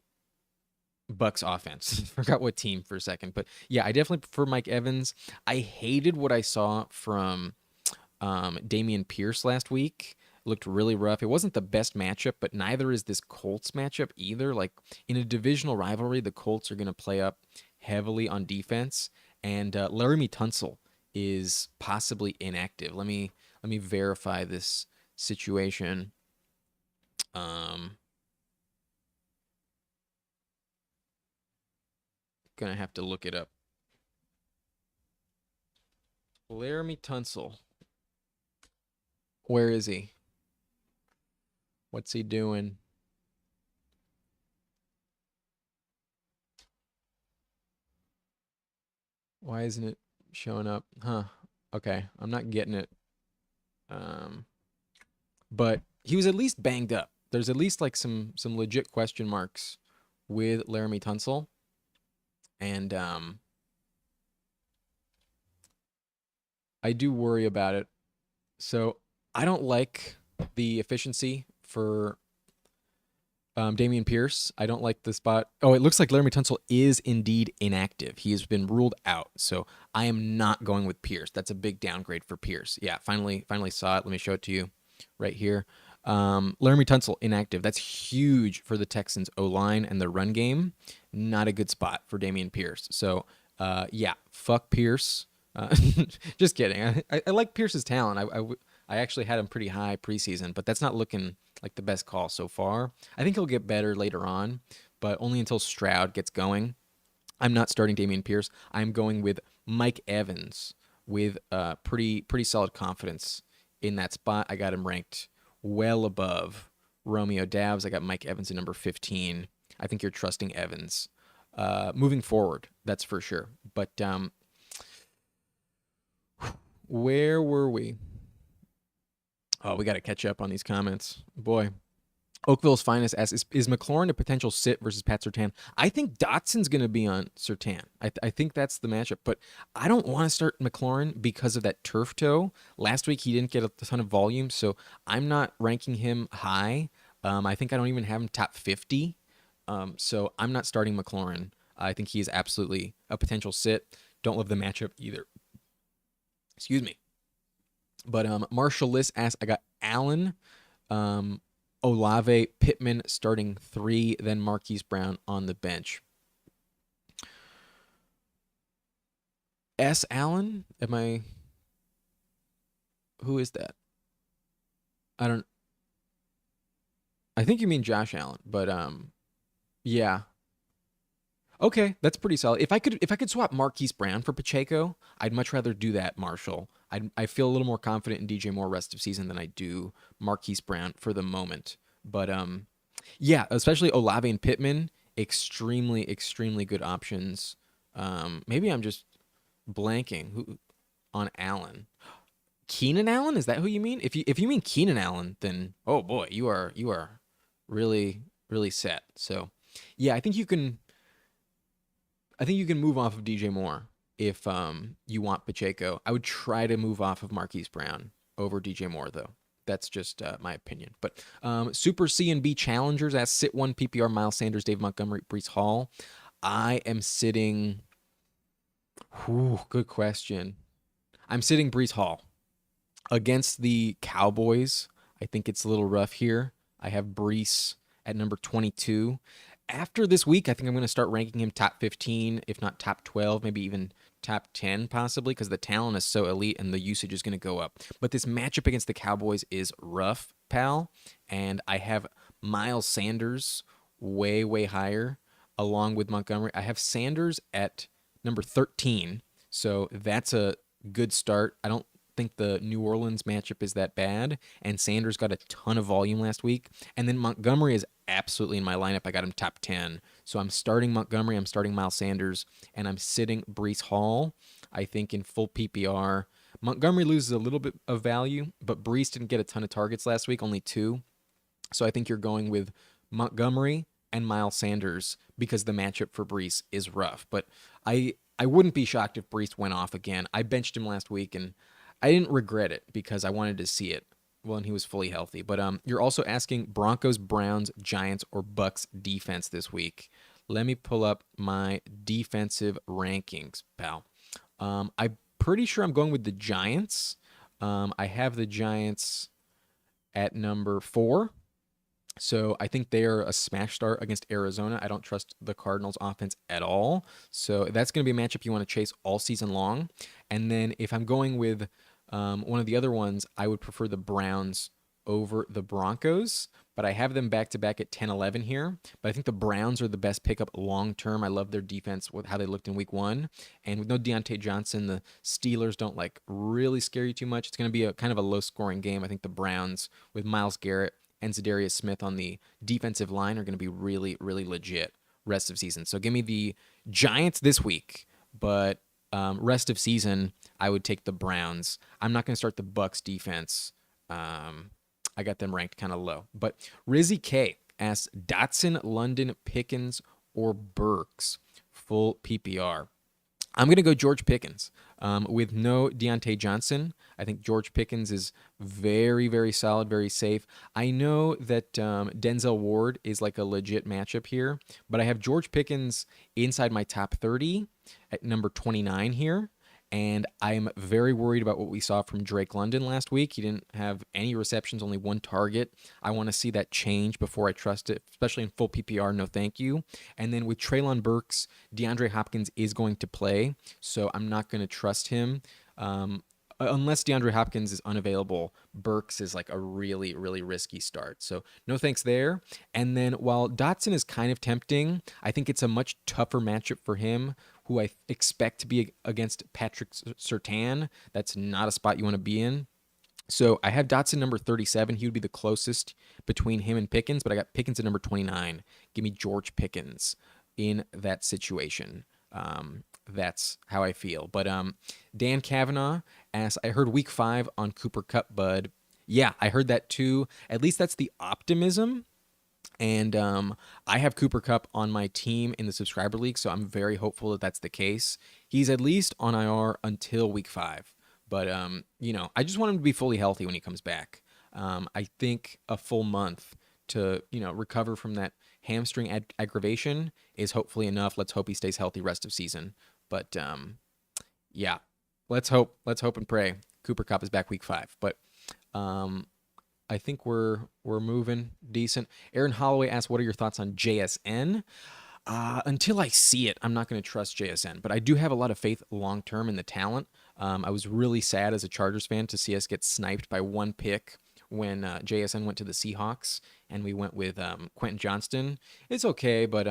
A: Bucks offense. Forgot what team for a second, but yeah, I definitely prefer Mike Evans. I hated what I saw from Damian Pierce last week. Looked really rough. It wasn't the best matchup, but neither is this Colts matchup either. Like, in a divisional rivalry, the Colts are going to play up heavily on defense, and Laramie Tunsil is possibly inactive. Let me verify this situation. Um, Gonna have to look it up. Laramie Tunsil. Where is he? What's he doing? Why isn't it showing up? Huh. Okay, I'm not getting it. Um, but he was at least banged up. There's at least like some legit question marks with Laramie Tunsil, and I do worry about it. So I don't like the efficiency for Damian Pierce. I don't like the spot. Oh, it looks like Laramie Tunsil is indeed inactive. He has been ruled out. So I am not going with Pierce. That's a big downgrade for Pierce. Yeah, finally saw it. Let me show it to you right here. Laramie Tunsil inactive. That's huge for the Texans O line and the run game. Not a good spot for Damian Pierce. So yeah, fuck Pierce. Just kidding. I like Pierce's talent. I actually had him pretty high preseason, but that's not looking like the best call so far. I think he'll get better later on, but only until Stroud gets going. I'm not starting Damian Pierce. I'm going with Mike Evans with pretty solid confidence in that spot. I got him ranked well above Romeo Doubs. I got Mike Evans at number 15. I think you're trusting Evans moving forward. That's for sure. But where were we? Oh, we got to catch up on these comments. Boy. Oakville's Finest asks, is McLaurin a potential sit versus Pat Surtain? I think Dotson's going to be on Surtain. I think that's the matchup, but I don't want to start McLaurin because of that turf toe. Last week, he didn't get a ton of volume, so I'm not ranking him high. I think I don't even have him top 50, so I'm not starting McLaurin. I think he is absolutely a potential sit. Don't love the matchup either. Excuse me. But Marshall Liss asks, I got Allen, Olave, Pittman starting 3, then Marquise Brown on the bench. S. Allen? Am I? Who is that? I don't. I think you mean Josh Allen, but yeah. Okay, that's pretty solid. If I could swap Marquise Brown for Pacheco, I'd much rather do that, Marshall. I feel a little more confident in DJ Moore rest of season than I do Marquise Brown for the moment. But yeah, especially Olave and Pittman, extremely good options. Maybe I'm just blanking on Allen. Keenan Allen, is that who you mean? If you mean Keenan Allen, then oh boy, you are really set. So yeah, I think you can move off of DJ Moore if you want Pacheco. I would try to move off of Marquise Brown over DJ Moore though. That's just my opinion. But Super C and B challengers as sit one PPR Miles Sanders, Dave Montgomery, Brees Hall. I am sitting. Whew, good question. I'm sitting Brees Hall against the Cowboys. I think it's a little rough here. I have Brees at number 22. After this week, I think I'm going to start ranking him top 15, if not top 12, maybe even top 10 possibly, because the talent is so elite and the usage is going to go up. But this matchup against the Cowboys is rough, pal. And I have Miles Sanders way higher along with Montgomery. I have Sanders at number 13. So that's a good start. I don't think the New Orleans matchup is that bad, and Sanders got a ton of volume last week. And then Montgomery is absolutely in my lineup. I got him top 10. So I'm starting Montgomery, I'm starting Miles Sanders, and I'm sitting Brees Hall, I think, in full PPR. Montgomery loses a little bit of value, but Brees didn't get a ton of targets last week, only two. So I think you're going with Montgomery and Miles Sanders because the matchup for Brees is rough. But I wouldn't be shocked if Brees went off again. I benched him last week and I didn't regret it because I wanted to see it when he was fully healthy. But you're also asking Broncos, Browns, Giants, or Bucks defense this week. Let me pull up my defensive rankings, pal. I'm pretty sure I'm going with the Giants. I have the Giants at number 4. So I think they are a smash start against Arizona. I don't trust the Cardinals offense at all. So that's going to be a matchup you want to chase all season long. And then if I'm going with one of the other ones, I would prefer the Browns over the Broncos. But I have them back to back at 10-11 here. But I think the Browns are the best pickup long term. I love their defense with how they looked in week 1. And with no Deontay Johnson, the Steelers don't like really scare you too much. It's going to be a kind of a low scoring game. I think the Browns with Myles Garrett and Zadarius Smith on the defensive line are going to be really legit rest of season. So give me the Giants this week, but rest of season, I would take the Browns. I'm not going to start the Bucks defense. I got them ranked kind of low. But Rizzy K asks Dotson, London, Pickens, or Burks full PPR. I'm going to go George Pickens. With no Deontay Johnson, I think George Pickens is very solid, very safe. I know that Denzel Ward is like a legit matchup here, but I have George Pickens inside my top 30 at number 29 here. And I'm very worried about what we saw from Drake London last week. He didn't have any receptions, only one target. I want to see that change before I trust it, especially in full PPR. No, thank you. And then with Treylon Burks, DeAndre Hopkins is going to play, so I'm not going to trust him. Unless DeAndre Hopkins is unavailable, Burks is like a really risky start. So no thanks there. And then while Dotson is kind of tempting, I think it's a much tougher matchup for him, who I expect to be against Patrick Surtain. That's not a spot you want to be in. So I have Dotson number 37. He would be the closest between him and Pickens, but I got Pickens at number 29. Give me George Pickens in that situation. That's how I feel. But Dan Kavanaugh asks, I heard week 5 on Cooper Kupp, bud. Yeah, I heard that too. At least that's the optimism. And I have Cooper Kupp on my team in the subscriber league, so I'm very hopeful that that's the case. He's at least on IR until week 5. But, I just want him to be fully healthy when he comes back. I think a full month to, recover from that hamstring aggravation is hopefully enough. Let's hope he stays healthy rest of season. But, yeah, let's hope and pray Cooper Kupp is back week 5. But I think we're moving decent. Aaron Holloway asks, what are your thoughts on JSN? Until I see it, I'm not going to trust JSN. But I do have a lot of faith long term in the talent. I was really sad as a Chargers fan to see us get sniped by one pick when JSN went to the Seahawks and we went with Quentin Johnston. It's okay, but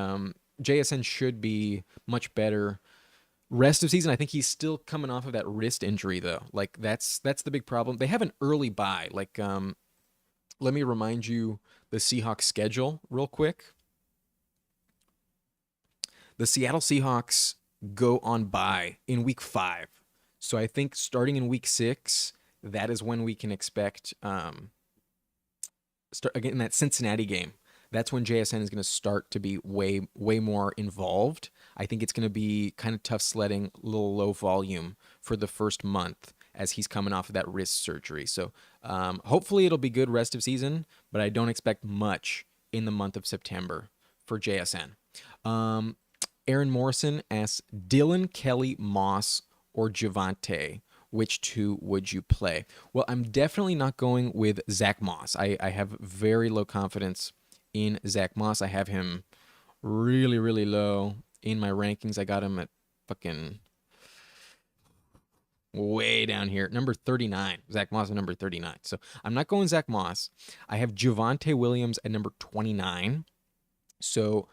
A: JSN should be much better rest of season. I think he's still coming off of that wrist injury though. Like that's the big problem. They have an early bye. Like let me remind you the Seahawks schedule real quick. The Seattle Seahawks go on bye in week 5. So I think starting in week 6, that is when we can expect start again in that Cincinnati game. That's when JSN is going to start to be way more involved. I think it's going to be kind of tough sledding, a little low volume for the first month as he's coming off of that wrist surgery. So hopefully it'll be good rest of season, but I don't expect much in the month of September for JSN. Aaron Morrison asks, Dylan, Kelly, Moss, or Javante, which two would you play? Well, I'm definitely not going with Zach Moss. I have very low confidence in Zach Moss. I have him really low in my rankings. I got him at fucking way down here. Number 39. Zach Moss at number 39. So I'm not going Zach Moss. I have Javante Williams at number 29. So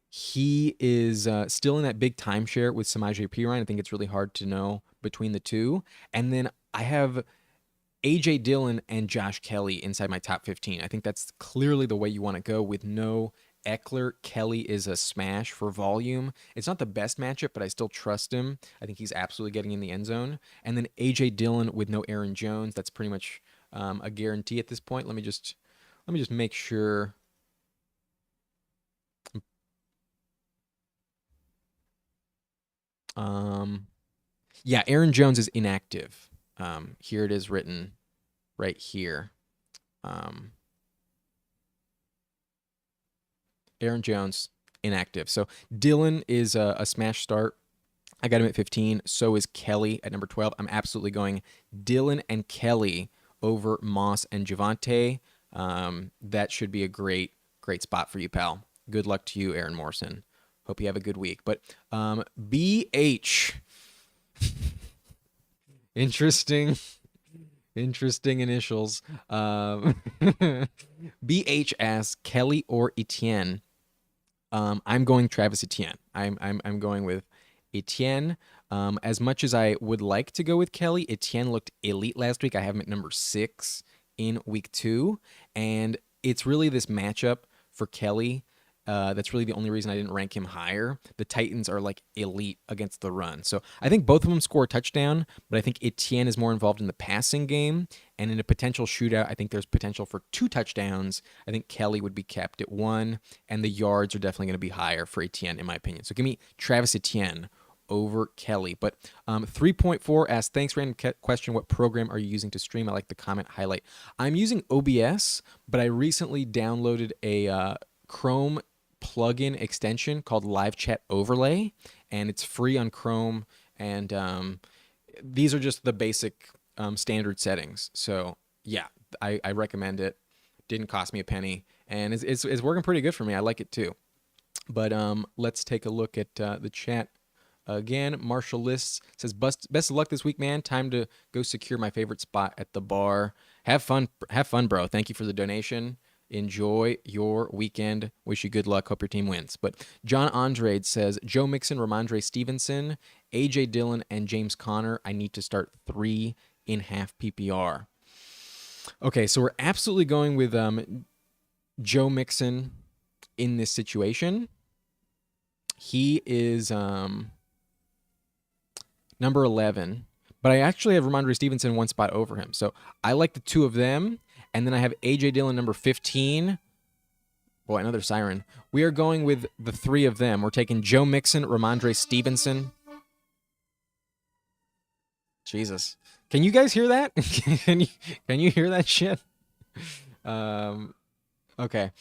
A: he is still in that big timeshare with Samaje Perine. I think it's really hard to know between the two. And then I have A.J. Dillon and Josh Kelly inside my top 15. I think that's clearly the way you want to go with no Eckler. Kelly is a smash for volume. It's not the best matchup, but I still trust him. I think he's absolutely getting in the end zone. And then A.J. Dillon with no Aaron Jones. That's pretty much a guarantee at this point. Let me just make sure. Yeah, Aaron Jones is inactive. Here it is written right here. Aaron Jones, inactive. So Dillon is a smash start. I got him at 15. So is Kelly at number 12. I'm absolutely going Dillon and Kelly over Moss and Javante. That should be a great spot for you, pal. Good luck to you, Aaron Morrison. Hope you have a good week. But BH. Interesting initials. BH asks Kelly or Etienne. I'm going Travis Etienne. I'm going with Etienne. As much as I would like to go with Kelly, Etienne looked elite last week. I have him at number 6 in week 2, and it's really this matchup for Kelly. That's really the only reason I didn't rank him higher. The Titans are like elite against the run. So I think both of them score a touchdown, but I think Etienne is more involved in the passing game. And in a potential shootout, I think there's potential for 2 touchdowns. I think Kelly would be capped at 1, and the yards are definitely going to be higher for Etienne, in my opinion. So give me Travis Etienne over Kelly. But 3.4 asks, thanks, random question. What program are you using to stream? I like the comment highlight. I'm using OBS, but I recently downloaded a Chrome plugin extension called Live Chat Overlay, and it's free on Chrome. And these are just the basic standard settings. So yeah, I recommend it. Didn't cost me a penny, and it's working pretty good for me. I like it too. But let's take a look at the chat again. Marshall Lists says, best of luck this week, man. Time to go secure my favorite spot at the bar. Have fun, bro. Thank you for the donation. Enjoy your weekend. Wish you good luck. Hope your team wins. But John Andrade says, Joe Mixon, Ramondre Stevenson, A.J. Dillon, and James Conner. I need to start 3 in half PPR. Okay, so we're absolutely going with Joe Mixon in this situation. He is number 11, but I actually have Ramondre Stevenson 1 spot over him. So I like the 2 of them. And then I have A.J. Dillon, number 15. Boy, another siren. We are going with the 3 of them. We're taking Joe Mixon, Ramondre Stevenson. Jesus. Can you guys hear that? Can you hear that shit? Okay.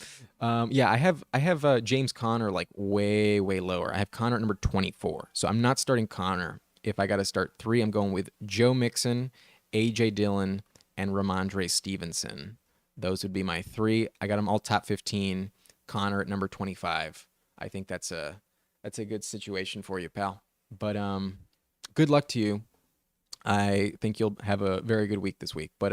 A: Yeah, I have James Conner like way lower. I have Conner at number 24. So I'm not starting Conner. If I got to start 3, I'm going with Joe Mixon, A.J. Dillon, and Ramondre Stevenson. Those would be my 3. I got them all top 15. Connor at number 25. I think that's a good situation for you, pal. But good luck to you. I think you'll have a very good week this week. But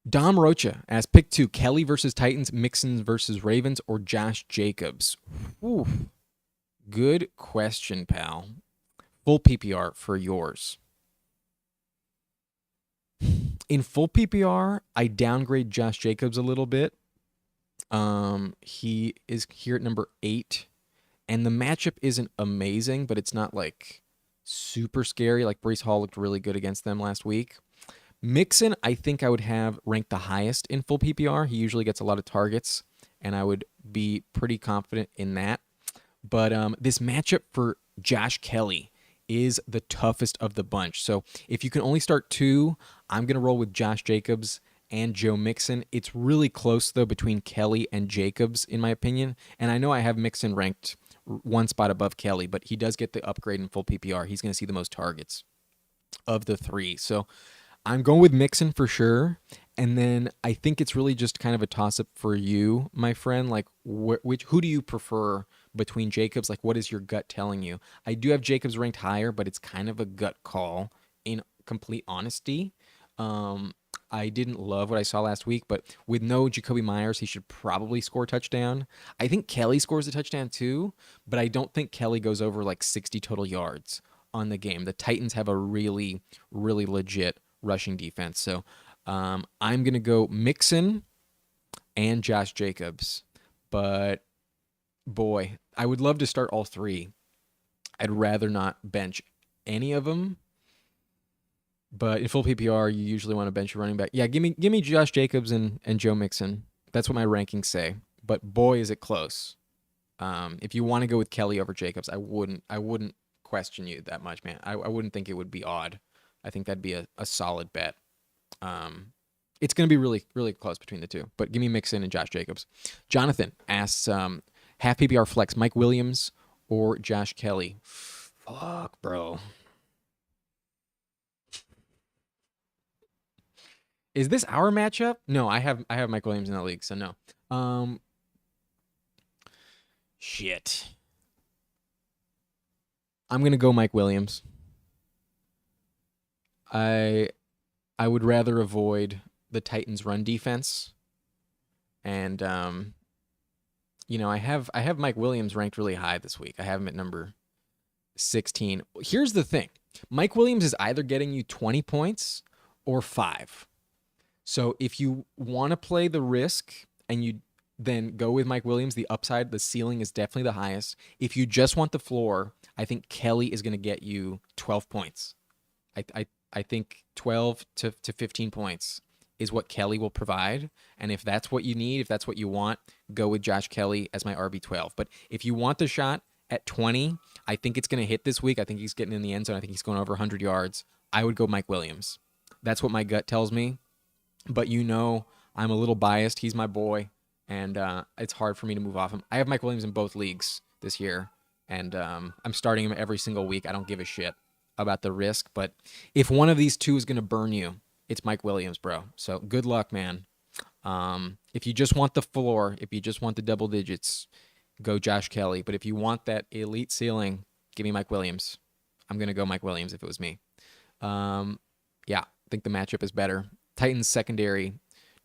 A: Dom Rocha asks, pick two: Kelly versus Titans, Mixon versus Ravens, or Josh Jacobs. Ooh, good question, pal. Full PPR for yours. In full PPR, I downgrade Josh Jacobs a little bit. He is here at number 8, and the matchup isn't amazing, but it's not like super scary. Like Breece Hall looked really good against them last week. Mixon, I think I would have ranked the highest in full PPR. He usually gets a lot of targets, and I would be pretty confident in that. But this matchup for Josh Kelly is the toughest of the bunch. So if you can only start 2, I'm going to roll with Josh Jacobs and Joe Mixon. It's really close, though, between Kelly and Jacobs, in my opinion. And I know I have Mixon ranked one spot above Kelly, but he does get the upgrade in full PPR. He's going to see the most targets of the 3. So I'm going with Mixon for sure. And then I think it's really just kind of a toss-up for you, my friend. Like, who do you prefer between Jacobs? Like, what is your gut telling you? I do have Jacobs ranked higher, but it's kind of a gut call in complete honesty. I didn't love what I saw last week, but with no Jacoby Myers, he should probably score a touchdown. I think Kelly scores a touchdown too, but I don't think Kelly goes over like 60 total yards on the game. The Titans have a really, really legit rushing defense. So I'm going to go Mixon and Josh Jacobs. But boy, I would love to start all 3. I'd rather not bench any of them. But in full PPR, you usually want to bench your running back. Yeah, give me Josh Jacobs and Joe Mixon. That's what my rankings say. But boy, is it close. If you want to go with Kelly over Jacobs, I wouldn't question you that much, man. I wouldn't think it would be odd. I think that'd be a solid bet. It's going to be really, really close between the 2. But give me Mixon and Josh Jacobs. Jonathan asks, half PPR flex, Mike Williams or Josh Kelly? Fuck, bro. Is this our matchup? No, I have Mike Williams in the league, so no. Shit. I'm gonna go Mike Williams. I would rather avoid the Titans' run defense, and I have Mike Williams ranked really high this week. I have him at number 16. Here's the thing: Mike Williams is either getting you 20 points or 5. So if you want to play the risk and you then go with Mike Williams, the upside, the ceiling is definitely the highest. If you just want the floor, I think Kelly is going to get you 12 points. I think 12 to 15 points is what Kelly will provide. And if that's what you need, if that's what you want, go with Josh Kelly as my RB12. But if you want the shot at 20, I think it's going to hit this week. I think he's getting in the end zone. I think he's going over 100 yards. I would go Mike Williams. That's what my gut tells me. But I'm a little biased. He's my boy, and it's hard for me to move off him. I have Mike Williams in both leagues this year, and I'm starting him every single week. I don't give a shit about the risk, but if one of these 2 is going to burn you, it's Mike Williams, bro. So good luck, man. If you just want the floor, if you just want the double digits, go Josh Kelly. But if you want that elite ceiling, give me Mike Williams. I'm going to go Mike Williams if it was me. Yeah, I think the matchup is better. Titans secondary,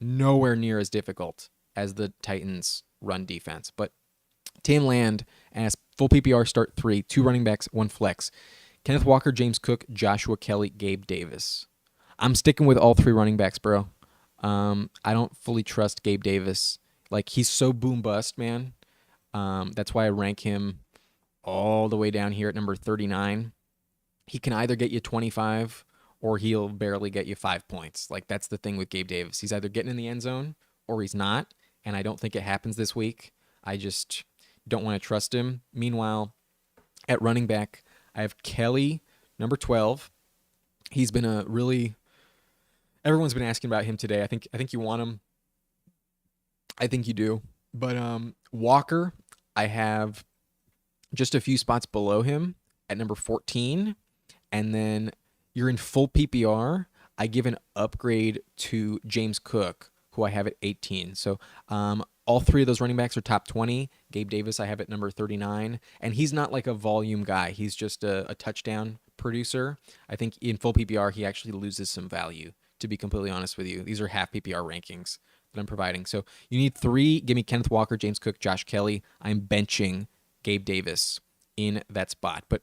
A: nowhere near as difficult as the Titans run defense. But Tim Land asks, full PPR start 3, 2 running backs, 1 flex. Kenneth Walker, James Cook, Joshua Kelly, Gabe Davis. I'm sticking with all 3 running backs, bro. I don't fully trust Gabe Davis. Like, he's so boom bust, man. That's why I rank him all the way down here at number 39. He can either get you 25 or he'll barely get you 5 points. Like, that's the thing with Gabe Davis. He's either getting in the end zone or he's not, and I don't think it happens this week. I just don't want to trust him. Meanwhile, at running back, I have Kelly, number 12. He's been everyone's been asking about him today. I think you want him. I think you do. But Walker, I have just a few spots below him at number 14, and then you're in full PPR. I give an upgrade to James Cook who I have at 18. So all three of those running backs are top 20. Gabe Davis I have at number 39, and he's not like a volume guy. He's just a touchdown producer. I think in full PPR he actually loses some value. To be completely honest with you, these are half PPR rankings that I'm providing. So you need three. Give me Kenneth Walker, James Cook, Josh Kelly. I'm benching Gabe Davis in that spot. But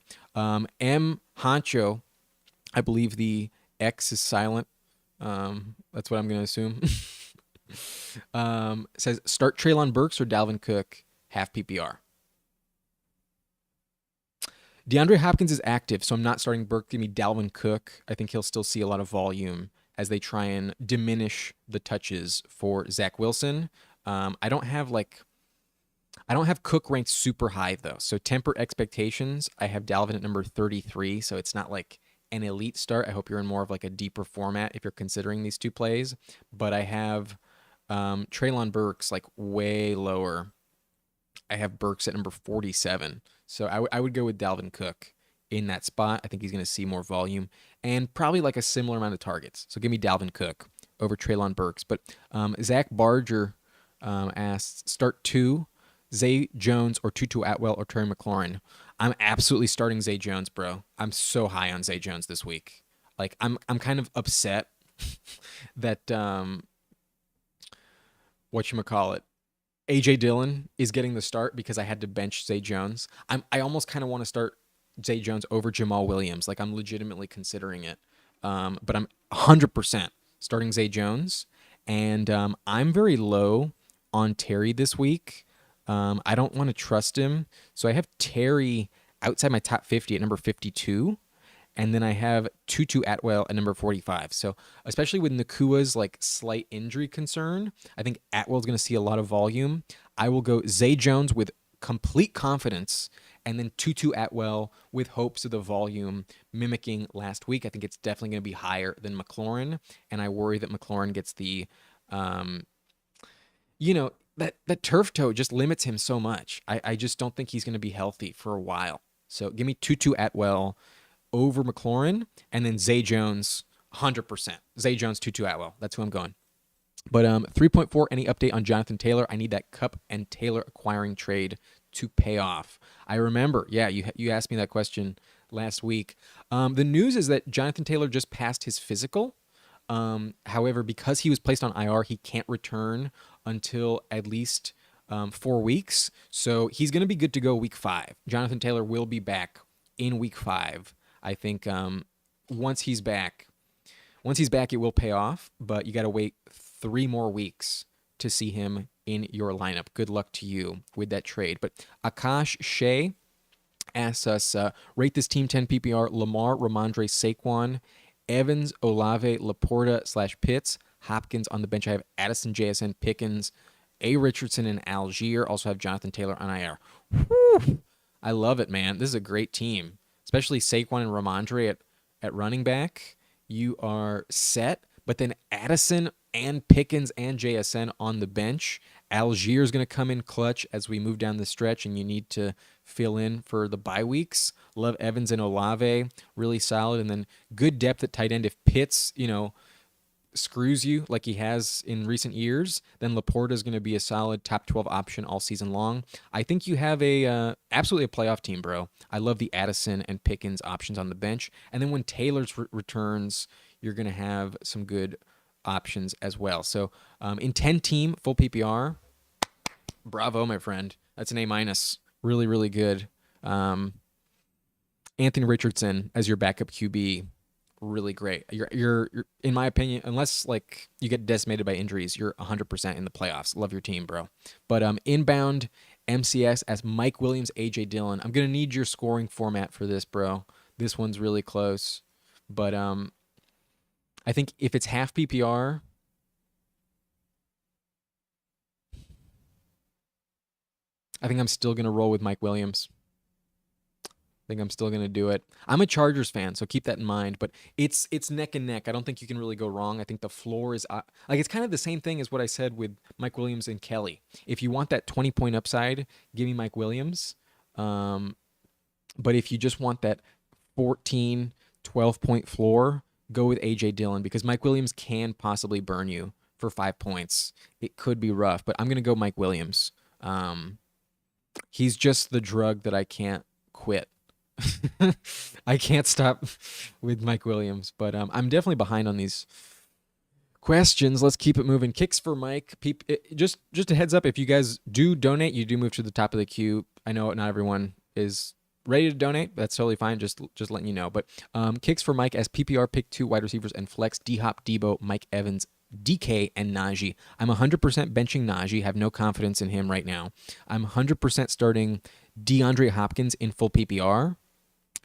A: M. Honcho, I believe the X is silent. That's what I'm going to assume. Says start Treylon Burks or Dalvin Cook, half PPR. DeAndre Hopkins is active, so I'm not starting Burke. Give me Dalvin Cook. I think he'll still see a lot of volume as they try and diminish the touches for Zach Wilson. I don't have Cook ranked super high though, so temper expectations. I have Dalvin at number 33, so it's not like an elite start. I hope you're in more of like a deeper format if you're considering these two plays. But I have Treylon Burks like way lower. I have Burks at number 47. So I would go with Dalvin Cook in that spot. I think he's going to see more volume and probably like a similar amount of targets. So give me Dalvin Cook over Treylon Burks. But Zach Barger asks, start two, Zay Jones or Tutu Atwell or Terry McLaurin. I'm absolutely starting Zay Jones, bro. I'm so high on Zay Jones this week. Like I'm kind of upset that whatchamacallit, AJ Dillon is getting the start because I had to bench Zay Jones. I almost kind of want to start Zay Jones over Jamal Williams. Like I'm legitimately considering it. But I'm 100% starting Zay Jones. And I'm very low on Terry this week. I don't want to trust him. So I have Terry outside my top 50 at number 52. And then I have Tutu Atwell at number 45. So especially with Nakua's like slight injury concern, I think Atwell's going to see a lot of volume. I will go Zay Jones with complete confidence, and then Tutu Atwell with hopes of the volume mimicking last week. I think it's definitely going to be higher than McLaurin, and I worry that McLaurin gets the, that turf toe just limits him so much. I just don't think he's going to be healthy for a while. So give me Tutu Atwell over McLaurin, and then Zay Jones, 100%. Zay Jones, Tutu Atwell. That's who I'm going. But 3.4, any update on Jonathan Taylor? I need that Kupp and Taylor acquiring trade to pay off. I remember, yeah, you asked me that question last week. The news is that Jonathan Taylor just passed his physical. However, because he was placed on IR, he can't return until at least 4 weeks. So he's going to be good to go week 5. Jonathan Taylor will be back in week 5. I think once he's back, it will pay off, but you got to wait 3 more weeks to see him in your lineup. Good luck to you with that trade. But Akash Shea asks us, rate this team 10 PPR, Lamar, Ramondre, Saquon, Evans, Olave, Laporta / Pitts, Hopkins on the bench. I have Addison, JSN, Pickens, A. Richardson, and Algier. Also have Jonathan Taylor on IR. Whew. I love it, man. This is a great team. Especially Saquon and Ramondre at running back, you are set. But then Addison and Pickens and JSN on the bench. Algier is going to come in clutch as we move down the stretch, and you need to fill in for the bye weeks. Love Evans and Olave, really solid. And then good depth at tight end. If Pitts, screws you like he has in recent years, then Laporta is going to be a solid top 12 option all season long. I think you have absolutely a playoff team, bro. I love the Addison and Pickens options on the bench. And then when Taylor's returns, you're going to have some good options as well. So in 10 team, full PPR, bravo, my friend. That's an A-. Really, really good. Anthony Richardson as your backup QB, really great. You're in my opinion, unless like you get decimated by injuries, you're 100% in the playoffs. Love your team, bro. But inbound MCS as Mike Williams, AJ Dillon. I'm gonna need your scoring format for this, bro. This one's really close, but I think if it's half PPR, I think I'm still gonna roll with Mike Williams. I think I'm still going to do it. I'm a Chargers fan, so keep that in mind. But it's neck and neck. I don't think you can really go wrong. I think the floor is it's kind of the same thing as what I said with Mike Williams and Kelly. If you want that 20-point upside, give me Mike Williams. But if you just want that 14, 12-point floor, go with A.J. Dillon because Mike Williams can possibly burn you for 5 points. It could be rough, but I'm going to go Mike Williams. He's just the drug that I can't quit. I can't stop with Mike Williams, but I'm definitely behind on these questions. Let's keep it moving. Kicks for Mike. Just a heads up, if you guys do donate, you do move to the top of the queue. I know not everyone is ready to donate. That's totally fine. Just letting you know. But kicks for Mike as PPR pick 2 wide receivers and flex D-Hop, Debo, Mike Evans, DK, and Najee. I'm 100% benching Najee. Have no confidence in him right now. I'm 100% starting DeAndre Hopkins in full PPR.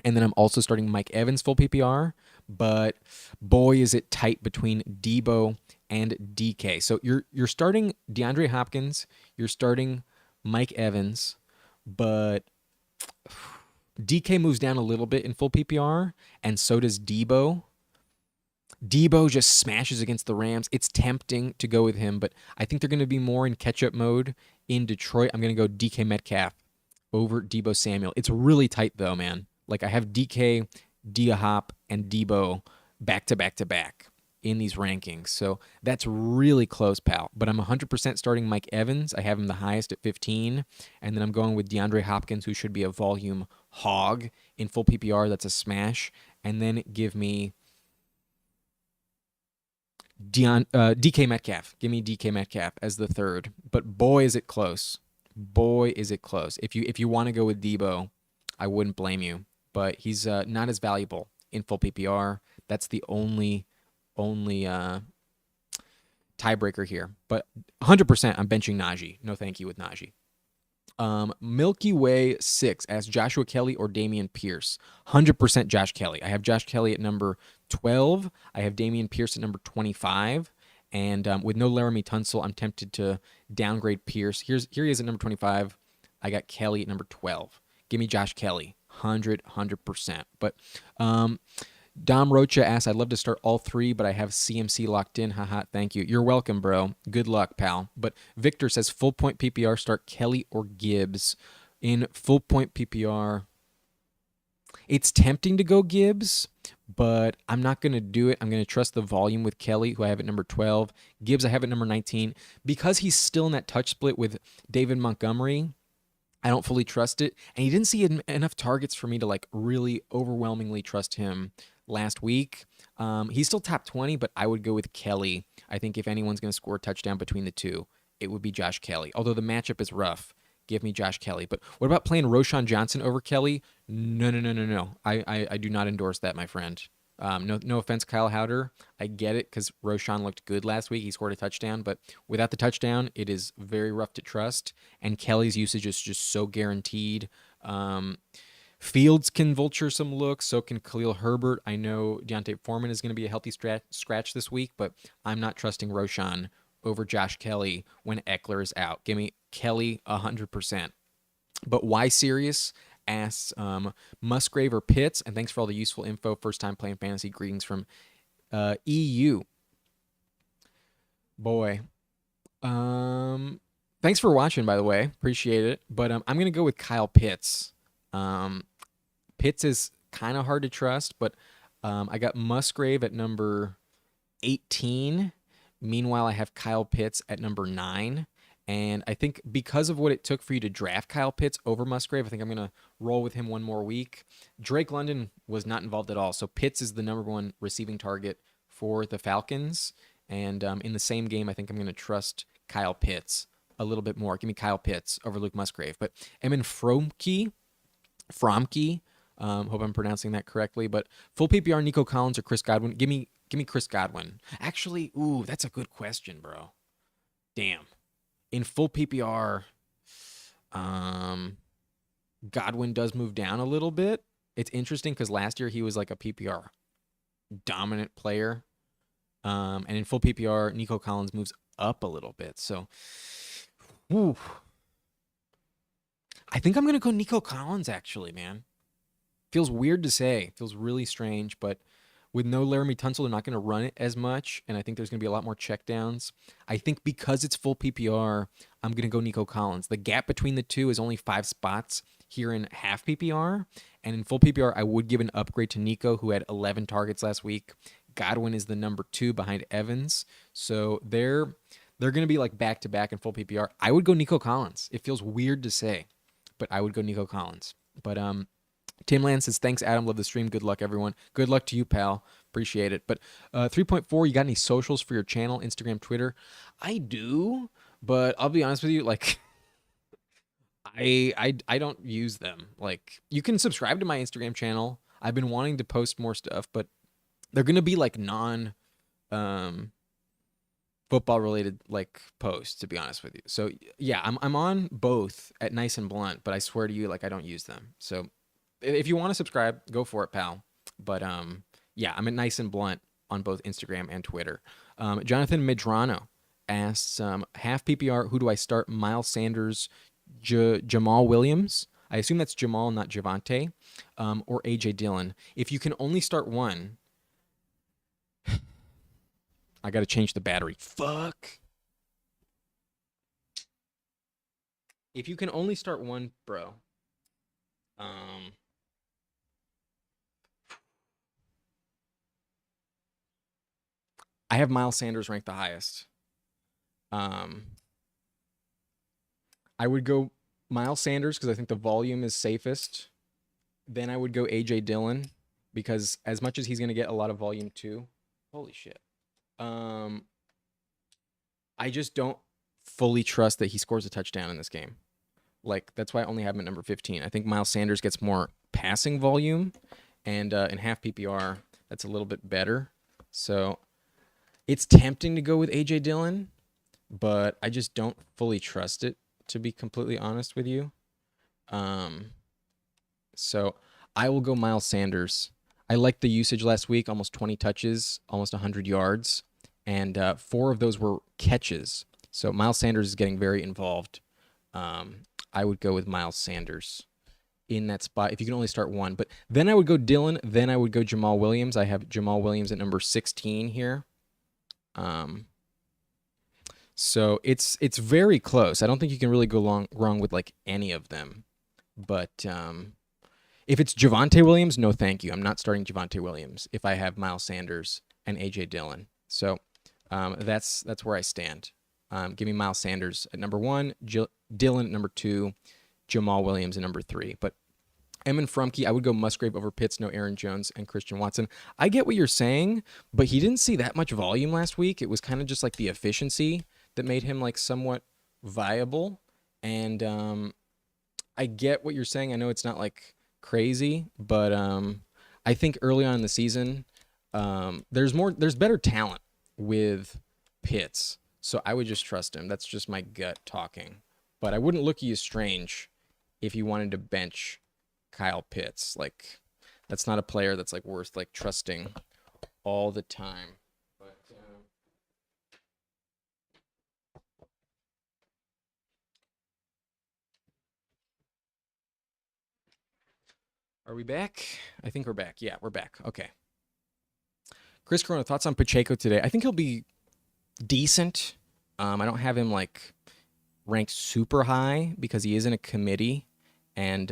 A: And then I'm also starting Mike Evans full PPR. But boy, is it tight between Debo and DK. So you're starting DeAndre Hopkins. You're starting Mike Evans. But DK moves down a little bit in full PPR. And so does Debo. Debo just smashes against the Rams. It's tempting to go with him, but I think they're going to be more in catch-up mode in Detroit. I'm going to go DK Metcalf over Debo Samuel. It's really tight, though, man. Like, I have DK, D-Hop, and Debo back-to-back-to-back in these rankings. So that's really close, pal. But I'm 100% starting Mike Evans. I have him the highest at 15. And then I'm going with DeAndre Hopkins, who should be a volume hog in full PPR. That's a smash. And then give me DK Metcalf. Give me DK Metcalf as the third. But boy, is it close. Boy, is it close. If you want to go with Debo, I wouldn't blame you. But he's not as valuable in full PPR. That's the only tiebreaker here. But 100% I'm benching Najee. No thank you with Najee. Milky Way 6 as Joshua Kelly or Damian Pierce. 100% Josh Kelly. I have Josh Kelly at number 12. I have Damian Pierce at number 25. And with no Laramie Tunsil, I'm tempted to downgrade Pierce. Here he is at number 25. I got Kelly at number 12. Give me Josh Kelly. 100%. But Dom Rocha asks, I'd love to start all three, but I have CMC locked in. Haha, thank you. You're welcome, bro. Good luck, pal. But Victor says, full point PPR, start Kelly or Gibbs. In full point PPR, it's tempting to go Gibbs, but I'm not going to do it. I'm going to trust the volume with Kelly, who I have at number 12. Gibbs, I have at number 19. Because he's still in that touch split with David Montgomery, I don't fully trust it. And he didn't see enough targets for me to like really overwhelmingly trust him last week. He's still top 20, but I would go with Kelly. I think if anyone's going to score a touchdown between the two, it would be Josh Kelly. Although the matchup is rough, give me Josh Kelly. But what about playing Roshan Johnson over Kelly? No. I do not endorse that, my friend. No offense, Kyle Howder. I get it because Roshan looked good last week. He scored a touchdown, but without the touchdown, it is very rough to trust. And Kelly's usage is just so guaranteed. Fields can vulture some looks. So can Khalil Herbert. I know Deontay Foreman is going to be a healthy scratch this week, but I'm not trusting Roshan over Josh Kelly when Eckler is out. Give me Kelly 100%. But why serious? Asks Musgrave or Pitts, and thanks for all the useful info. First time playing fantasy. Greetings from EU. Boy, thanks for watching, by the way. Appreciate it. But I'm gonna go with Kyle Pitts. Pitts is kind of hard to trust, but I got Musgrave at number 18. Meanwhile, I have Kyle Pitts at number 9. And I think because of what it took for you to draft Kyle Pitts over Musgrave, I think I'm going to roll with him one more week. Drake London was not involved at all. So Pitts is the number 1 receiving target for the Falcons. And in the same game, I think I'm going to trust Kyle Pitts a little bit more. Give me Kyle Pitts over Luke Musgrave. But Emin Fromke, hope I'm pronouncing that correctly. But full PPR, Nico Collins or Chris Godwin. Give me Chris Godwin. Actually, that's a good question, bro. Damn. In full PPR, Godwin does move down a little bit. It's interesting because last year he was like a PPR dominant player. And in full PPR, Nico Collins moves up a little bit. So, I think I'm going to go Nico Collins, actually, man. Feels weird to say. Feels really strange, but with no Laramie Tunsil, they're not going to run it as much, and I think there's going to be a lot more checkdowns. I think because it's full PPR, I'm going to go Nico Collins. The gap between the two is only 5 spots here in half PPR, and in full PPR, I would give an upgrade to Nico, who had 11 targets last week. Godwin is the number 2 behind Evans. So they're going to be like back to back in full PPR. I would go Nico Collins. It feels weird to say, but I would go Nico Collins. But Tim Land says, thanks, Adam. Love the stream. Good luck, everyone. Good luck to you, pal. Appreciate it. But 3.4, you got any socials for your channel, Instagram, Twitter? I do, but I'll be honest with you, like, I don't use them. Like, you can subscribe to my Instagram channel. I've been wanting to post more stuff, but they're gonna be like non um football related like posts, to be honest with you. So yeah, I'm on both at Nice and Blunt, but I swear to you, like, I don't use them. So if you want to subscribe, go for it, pal. But yeah, I'm at Nice and Blunt on both Instagram and Twitter. Jonathan Medrano asks, half PPR, who do I start? Miles Sanders, Jamal Williams. I assume that's Jamal, not Javante, or AJ Dillon. If you can only start one, I got to change the battery. Fuck. If you can only start one, bro, I have Miles Sanders ranked the highest. I would go Miles Sanders because I think the volume is safest. Then I would go AJ Dillon because as much as he's going to get a lot of volume too. Holy shit. I just don't fully trust that he scores a touchdown in this game. Like, that's why I only have him at number 15. I think Miles Sanders gets more passing volume, and in half PPR, that's a little bit better. So it's tempting to go with AJ Dillon, but I just don't fully trust it, to be completely honest with you. So I will go Miles Sanders. I liked the usage last week, almost 20 touches, almost 100 yards, and 4 of those were catches. So Miles Sanders is getting very involved. I would go with Miles Sanders in that spot if you can only start one. But then I would go Dillon. Then I would go Jamal Williams. I have Jamal Williams at number 16 here. So it's very close. I don't think you can really go wrong with like any of them. But if it's Javante Williams, no thank you. I'm not starting Javante Williams if I have Miles Sanders and AJ Dillon. So that's where I stand. Give me Miles Sanders at number 1, Dillon at number 2, Jamal Williams at number 3. But Emin Frumke, I would go Musgrave over Pitts, no Aaron Jones, and Christian Watson. I get what you're saying, but he didn't see that much volume last week. It was kind of just like the efficiency that made him like somewhat viable. And I get what you're saying. I know it's not like crazy, but I think early on in the season, there's better talent with Pitts. So I would just trust him. That's just my gut talking. But I wouldn't look at you strange if you wanted to bench Kyle Pitts. Like, that's not a player that's like worth like trusting all the time. But are we back? I think we're back. Yeah, we're back. Okay. Chris Corona, thoughts on Pacheco today? I think he'll be decent. I don't have him like ranked super high because he is in a committee, and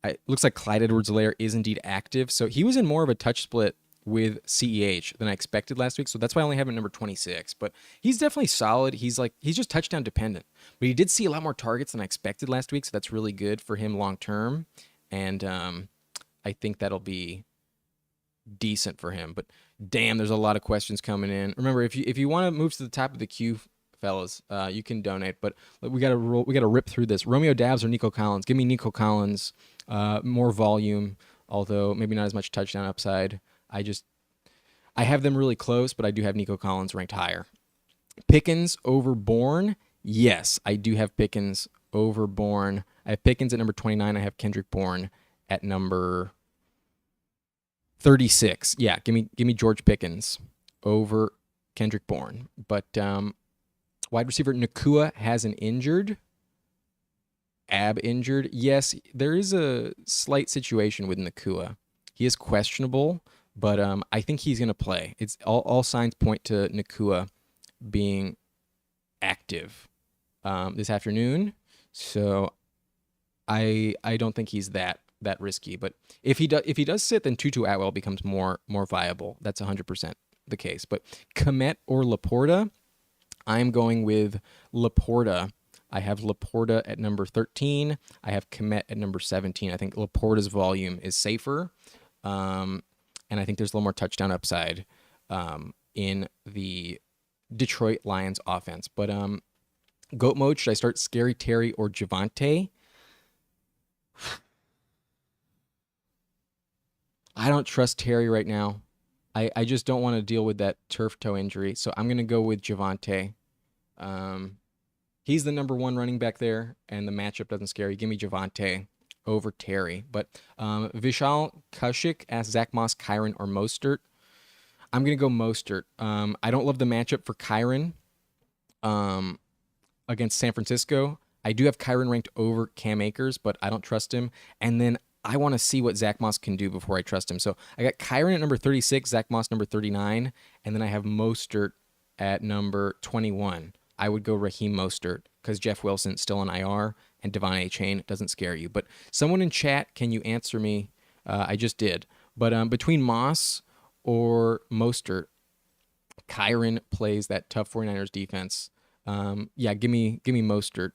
A: it looks like Clyde Edwards-Helaire is indeed active. So he was in more of a touch split with CEH than I expected last week. So that's why I only have him number 26. But he's definitely solid. He's just touchdown dependent. But he did see a lot more targets than I expected last week. So that's really good for him long term. And I think that'll be decent for him. But damn, there's a lot of questions coming in. Remember, if you want to move to the top of the queue, fellas, you can donate. But we gotta rip through this. Romeo Dabbs or Nico Collins? Give me Nico Collins. More volume, although maybe not as much touchdown upside. I have them really close, but I do have Nico Collins ranked higher. Pickens over Bourne? Yes, I do have Pickens over Bourne. I have Pickens at number 29. I have Kendrick Bourne at number 36. Yeah, give me George Pickens over Kendrick Bourne. But wide receiver Nakua has an injured. Ab injured. Yes, there is a slight situation with Nakua. He is questionable, but I think he's going to play. It's all signs point to Nakua being active this afternoon. So I don't think he's that that risky. But if he does sit, then Tutu Atwell becomes more viable. That's 100% the case. But Komet or Laporta, I'm going with Laporta. I have Laporta at number 13. I have Komet at number 17. I think Laporta's volume is safer, and I think there's a little more touchdown upside in the Detroit Lions offense. But GOAT mode, should I start Scary Terry or Javonte? I don't trust Terry right now. I just don't want to deal with that turf toe injury, so I'm going to go with Javonte. He's the number one running back there, and the matchup doesn't scare you. Give me Javonte over Terry. But Vishal Kaushik asks Zach Moss, Kyron, or Mostert. I'm going to go Mostert. I don't love the matchup for Kyron against San Francisco. I do have Kyron ranked over Cam Akers, but I don't trust him. And then I want to see what Zach Moss can do before I trust him. So I got Kyron at number 36, Zach Moss number 39, and then I have Mostert at number 21. I would go Raheem Mostert because Jeff Wilson's still on IR and Devon A-Chain doesn't scare you. But someone in chat, can you answer me? I just did. But between Moss or Mostert, Kyron plays that tough 49ers defense. Yeah, give me Mostert.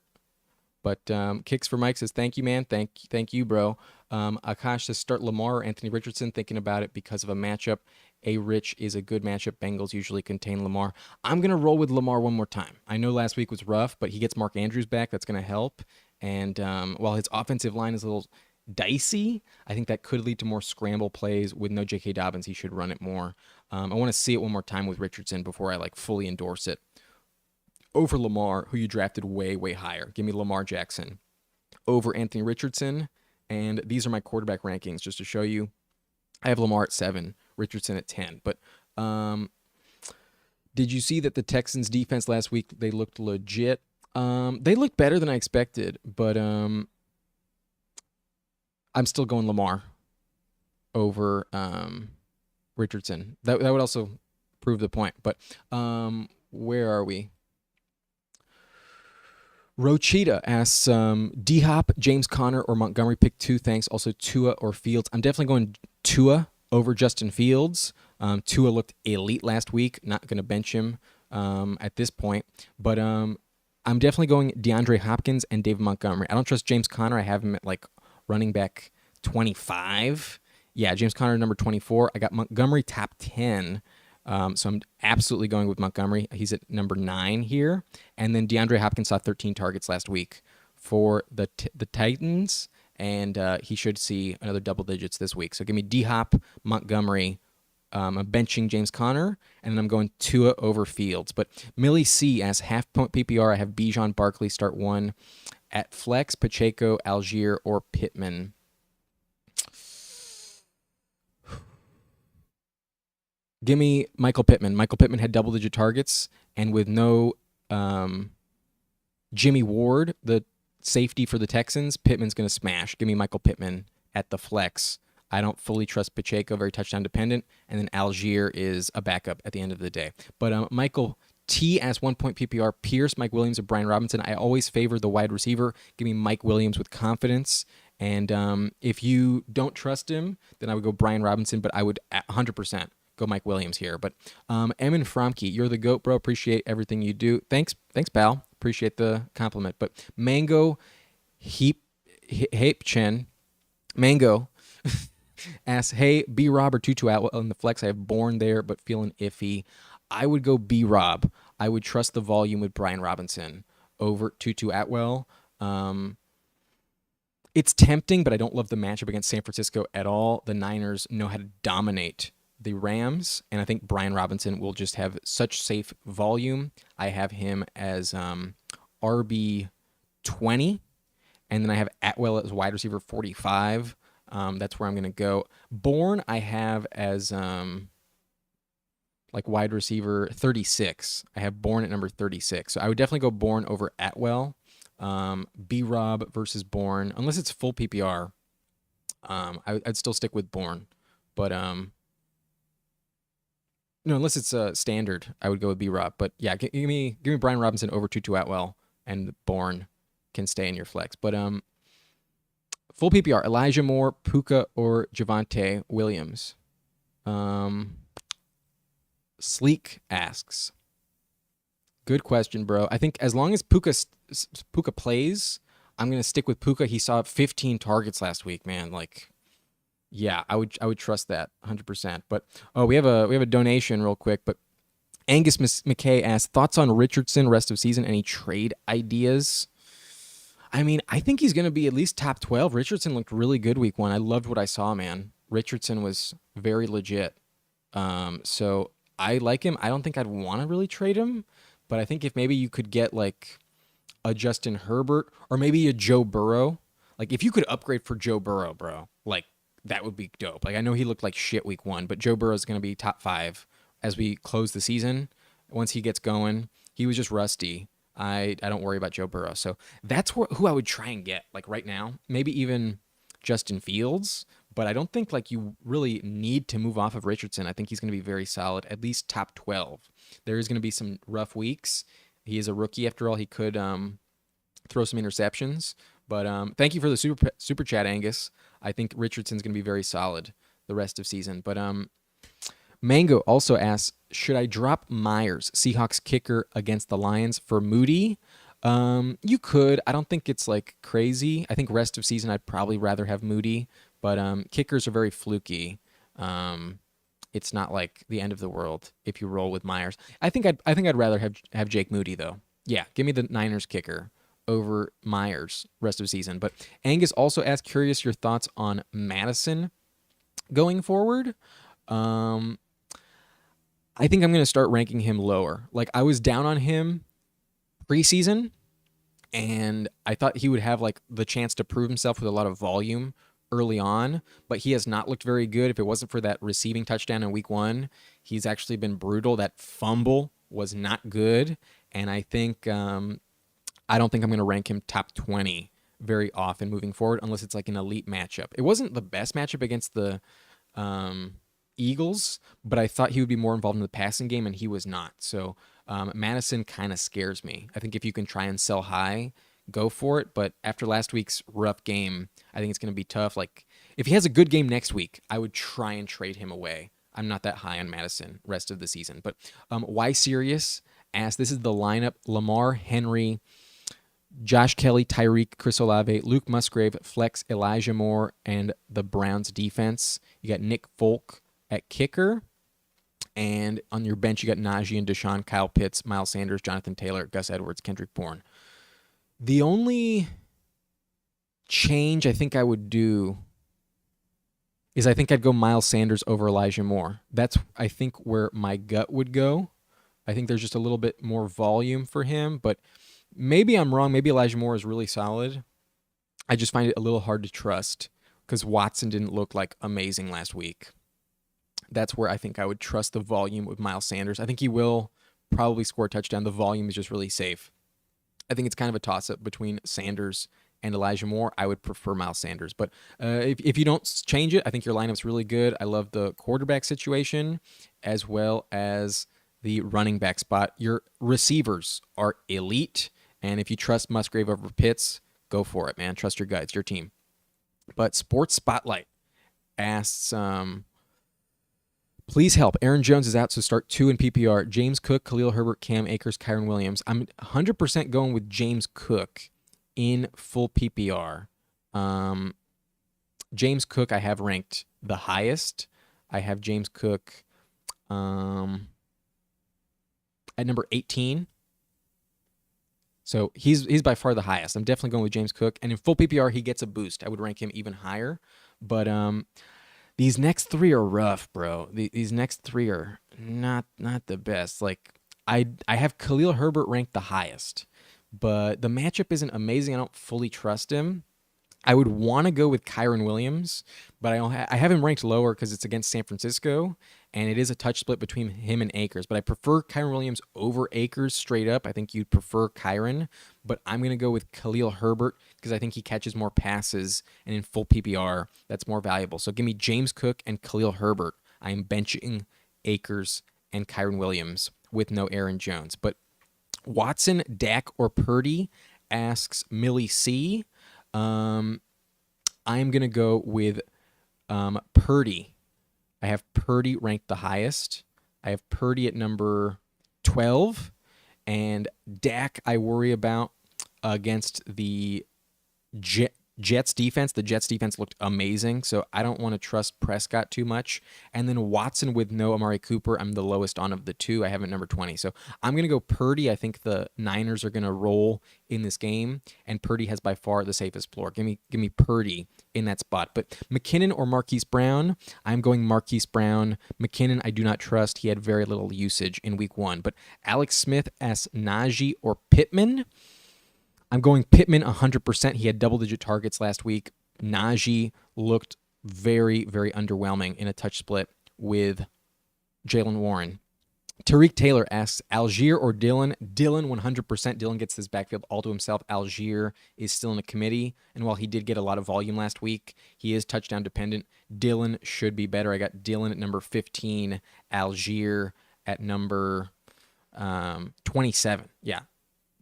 A: But Kicks for Mike says, thank you, man. Thank you, bro. Akash says, start Lamar or Anthony Richardson, thinking about it because of a matchup. A-Rich is a good matchup. Bengals usually contain Lamar. I'm going to roll with Lamar one more time. I know last week was rough, but he gets Mark Andrews back. That's going to help. And while his offensive line is a little dicey, I think that could lead to more scramble plays. With no J.K. Dobbins, he should run it more. I want to see it one more time with Richardson before I fully endorse it. Over Lamar, who you drafted way, way higher. Give me Lamar Jackson over Anthony Richardson. And these are my quarterback rankings, just to show you. I have Lamar at 7, Richardson at 10. But did you see that the Texans defense last week, they looked legit? They looked better than I expected, but I'm still going Lamar over Richardson. That would also prove the point. But where are we? Rochita asks, D-Hop, James Conner, or Montgomery, pick 2. Thanks. Also, Tua or Fields. I'm definitely going Tua over Justin Fields. Tua looked elite last week. Not going to bench him at this point. But I'm definitely going DeAndre Hopkins and David Montgomery. I don't trust James Conner. I have him at running back 25. Yeah, James Conner number 24. I got Montgomery top 10. So I'm absolutely going with Montgomery. He's at number 9 here. And then DeAndre Hopkins saw 13 targets last week for the Titans, and he should see another double digits this week. So give me D-Hop, Montgomery. I'm benching James Conner, and then I'm going Tua over Fields. But Millie C asks, half-point PPR, I have Bijan, Barkley, start 1. At flex, Pacheco, Algier, or Pittman. Give me Michael Pittman. Michael Pittman had double-digit targets, and with no Jimmy Ward, the safety for the Texans, Pittman's going to smash. Give me Michael Pittman at the flex. I don't fully trust Pacheco, very touchdown dependent, and then Algier is a backup at the end of the day. But Michael T as 1-point PPR, Pierce, Mike Williams, or Brian Robinson. I always favor the wide receiver. Give me Mike Williams with confidence. And if you don't trust him, then I would go Brian Robinson, but I would 100% go Mike Williams here. But Emin Fromke, you're the GOAT, bro. Appreciate everything you do. Thanks, pal. Appreciate the compliment. But Mango Heapchen, Mango asks, hey, B-Rob or Tutu Atwell in the flex. I have Bourne there, but feeling iffy. I would go B-Rob. I would trust the volume with Brian Robinson over Tutu Atwell. It's tempting, but I don't love the matchup against San Francisco at all. The Niners know how to dominate the Rams, and I think Brian Robinson will just have such safe volume. I have him as RB 20, and then I have Atwell as wide receiver 45. That's where I'm going to go. Bourne I have as wide receiver 36. I have Bourne at number 36. So I would definitely go Bourne over Atwell. B-Rob versus Bourne, unless it's full PPR. I'd still stick with Bourne, but no, unless it's standard, I would go with B-Rob. But yeah, give me Brian Robinson over Tutu Atwell, and Bourne can stay in your flex. But Full PPR, Elijah Moore, Puka, or Javonte Williams. Sleek asks, good question, bro. I think as long as Puka plays, I'm gonna stick with Puka. He saw 15 targets last week, man. Like, yeah, I would trust that 100%. But oh, we have a donation real quick. But Angus McKay asked, thoughts on Richardson rest of season? Any trade ideas? I mean, I think he's gonna be at least top 12. Richardson looked really good week 1. I loved what I saw, man. Richardson was very legit. So I like him. I don't think I'd want to really trade him, but I think if maybe you could get like a Justin Herbert or maybe a Joe Burrow, like if you could upgrade for Joe Burrow, bro, like that would be dope. Like I know he looked like shit week 1, but Joe Burrow is going to be top 5 as we close the season. Once he gets going, he was just rusty. I don't worry about Joe Burrow. So that's who I would try and get like right now. Maybe even Justin Fields, but I don't think like you really need to move off of Richardson. I think he's going to be very solid, at least top 12. There is going to be some rough weeks. He is a rookie after all. He could throw some interceptions, but thank you for the super chat, Angus. I think Richardson's going to be very solid the rest of season. But Mango also asks, should I drop Myers, Seahawks kicker against the Lions for Moody? You could. I don't think it's like crazy. I think rest of season I'd probably rather have Moody, but kickers are very fluky. It's not like the end of the world if you roll with Myers. I think I'd rather have Jake Moody though. Yeah, give me the Niners kicker over Myers rest of season. But Angus also asked, curious your thoughts on Madison going forward. I think I'm going to start ranking him lower. Like I was down on him preseason, and I thought he would have like the chance to prove himself with a lot of volume early on, but he has not looked very good. If it wasn't for that receiving touchdown in week 1, he's actually been brutal. That fumble was not good, and I think I don't think I'm going to rank him top 20 very often moving forward unless it's like an elite matchup. It wasn't the best matchup against the Eagles, but I thought he would be more involved in the passing game, and he was not. So Madison kind of scares me. I think if you can try and sell high, go for it. But after last week's rough game, I think it's going to be tough. Like if he has a good game next week, I would try and trade him away. I'm not that high on Madison rest of the season. But why serious? Asked, this is the lineup: Lamar, Henry, Josh Kelly, Tyreek, Chris Olave, Luke Musgrave, flex Elijah Moore, and the Browns defense. You got Nick Folk at kicker. And on your bench, you got Najee and Deshaun, Kyle Pitts, Miles Sanders, Jonathan Taylor, Gus Edwards, Kendrick Bourne. The only change I think I would do is I think I'd go Miles Sanders over Elijah Moore. That's, I think, where my gut would go. I think there's just a little bit more volume for him, but maybe I'm wrong. Maybe Elijah Moore is really solid. I just find it a little hard to trust because Watson didn't look like amazing last week. That's where I think I would trust the volume with Miles Sanders. I think he will probably score a touchdown. The volume is just really safe. I think it's kind of a toss-up between Sanders and Elijah Moore. I would prefer Miles Sanders. But if you don't change it, I think your lineup's really good. I love the quarterback situation as well as the running back spot. Your receivers are elite. And if you trust Musgrave over Pitts, go for it, man. Trust your gut. It's your team. But Sports Spotlight asks, please help. Aaron Jones is out, so start 2 in PPR. James Cook, Khalil Herbert, Cam Akers, Kyron Williams. I'm 100% going with James Cook in full PPR. James Cook I have ranked the highest. I have James Cook at number 18. So he's by far the highest. I'm definitely going with James Cook. And in full PPR, he gets a boost. I would rank him even higher. But these next 3 are rough, bro. These next 3 are not the best. Like I have Khalil Herbert ranked the highest, but the matchup isn't amazing. I don't fully trust him. I would want to go with Kyron Williams, but I have him ranked lower because it's against San Francisco, and it is a touch split between him and Akers. But I prefer Kyron Williams over Akers straight up. I think you'd prefer Kyron, but I'm going to go with Khalil Herbert because I think he catches more passes, and in full PPR, that's more valuable. So give me James Cook and Khalil Herbert. I am benching Akers and Kyron Williams with no Aaron Jones. But Watson, Dak, or Purdy, asks Millie C. I'm going to go with Purdy. I have Purdy ranked the highest. I have Purdy at number 12. And Dak, I worry about against the Jets defense. The Jets defense looked amazing, so I don't want to trust Prescott too much. And then Watson with no Amari Cooper, I'm the lowest on of the two. I have it number 20. So I'm going to go Purdy. I think the Niners are going to roll in this game, and Purdy has by far the safest floor. Give me Purdy in that spot. But McKinnon or Marquise Brown, I'm going Marquise Brown. McKinnon, I do not trust. He had very little usage in week 1. But Alex Smith asks Najee or Pittman. I'm going Pittman 100%. He had double-digit targets last week. Najee looked very, very underwhelming in a touch split with Jaylen Warren. Tariq Taylor asks, Algier or Dillon? Dillon 100%. Dillon gets this backfield all to himself. Algier is still in a committee, and while he did get a lot of volume last week, he is touchdown dependent. Dillon should be better. I got Dillon at number 15, Algier at number 27. Yeah,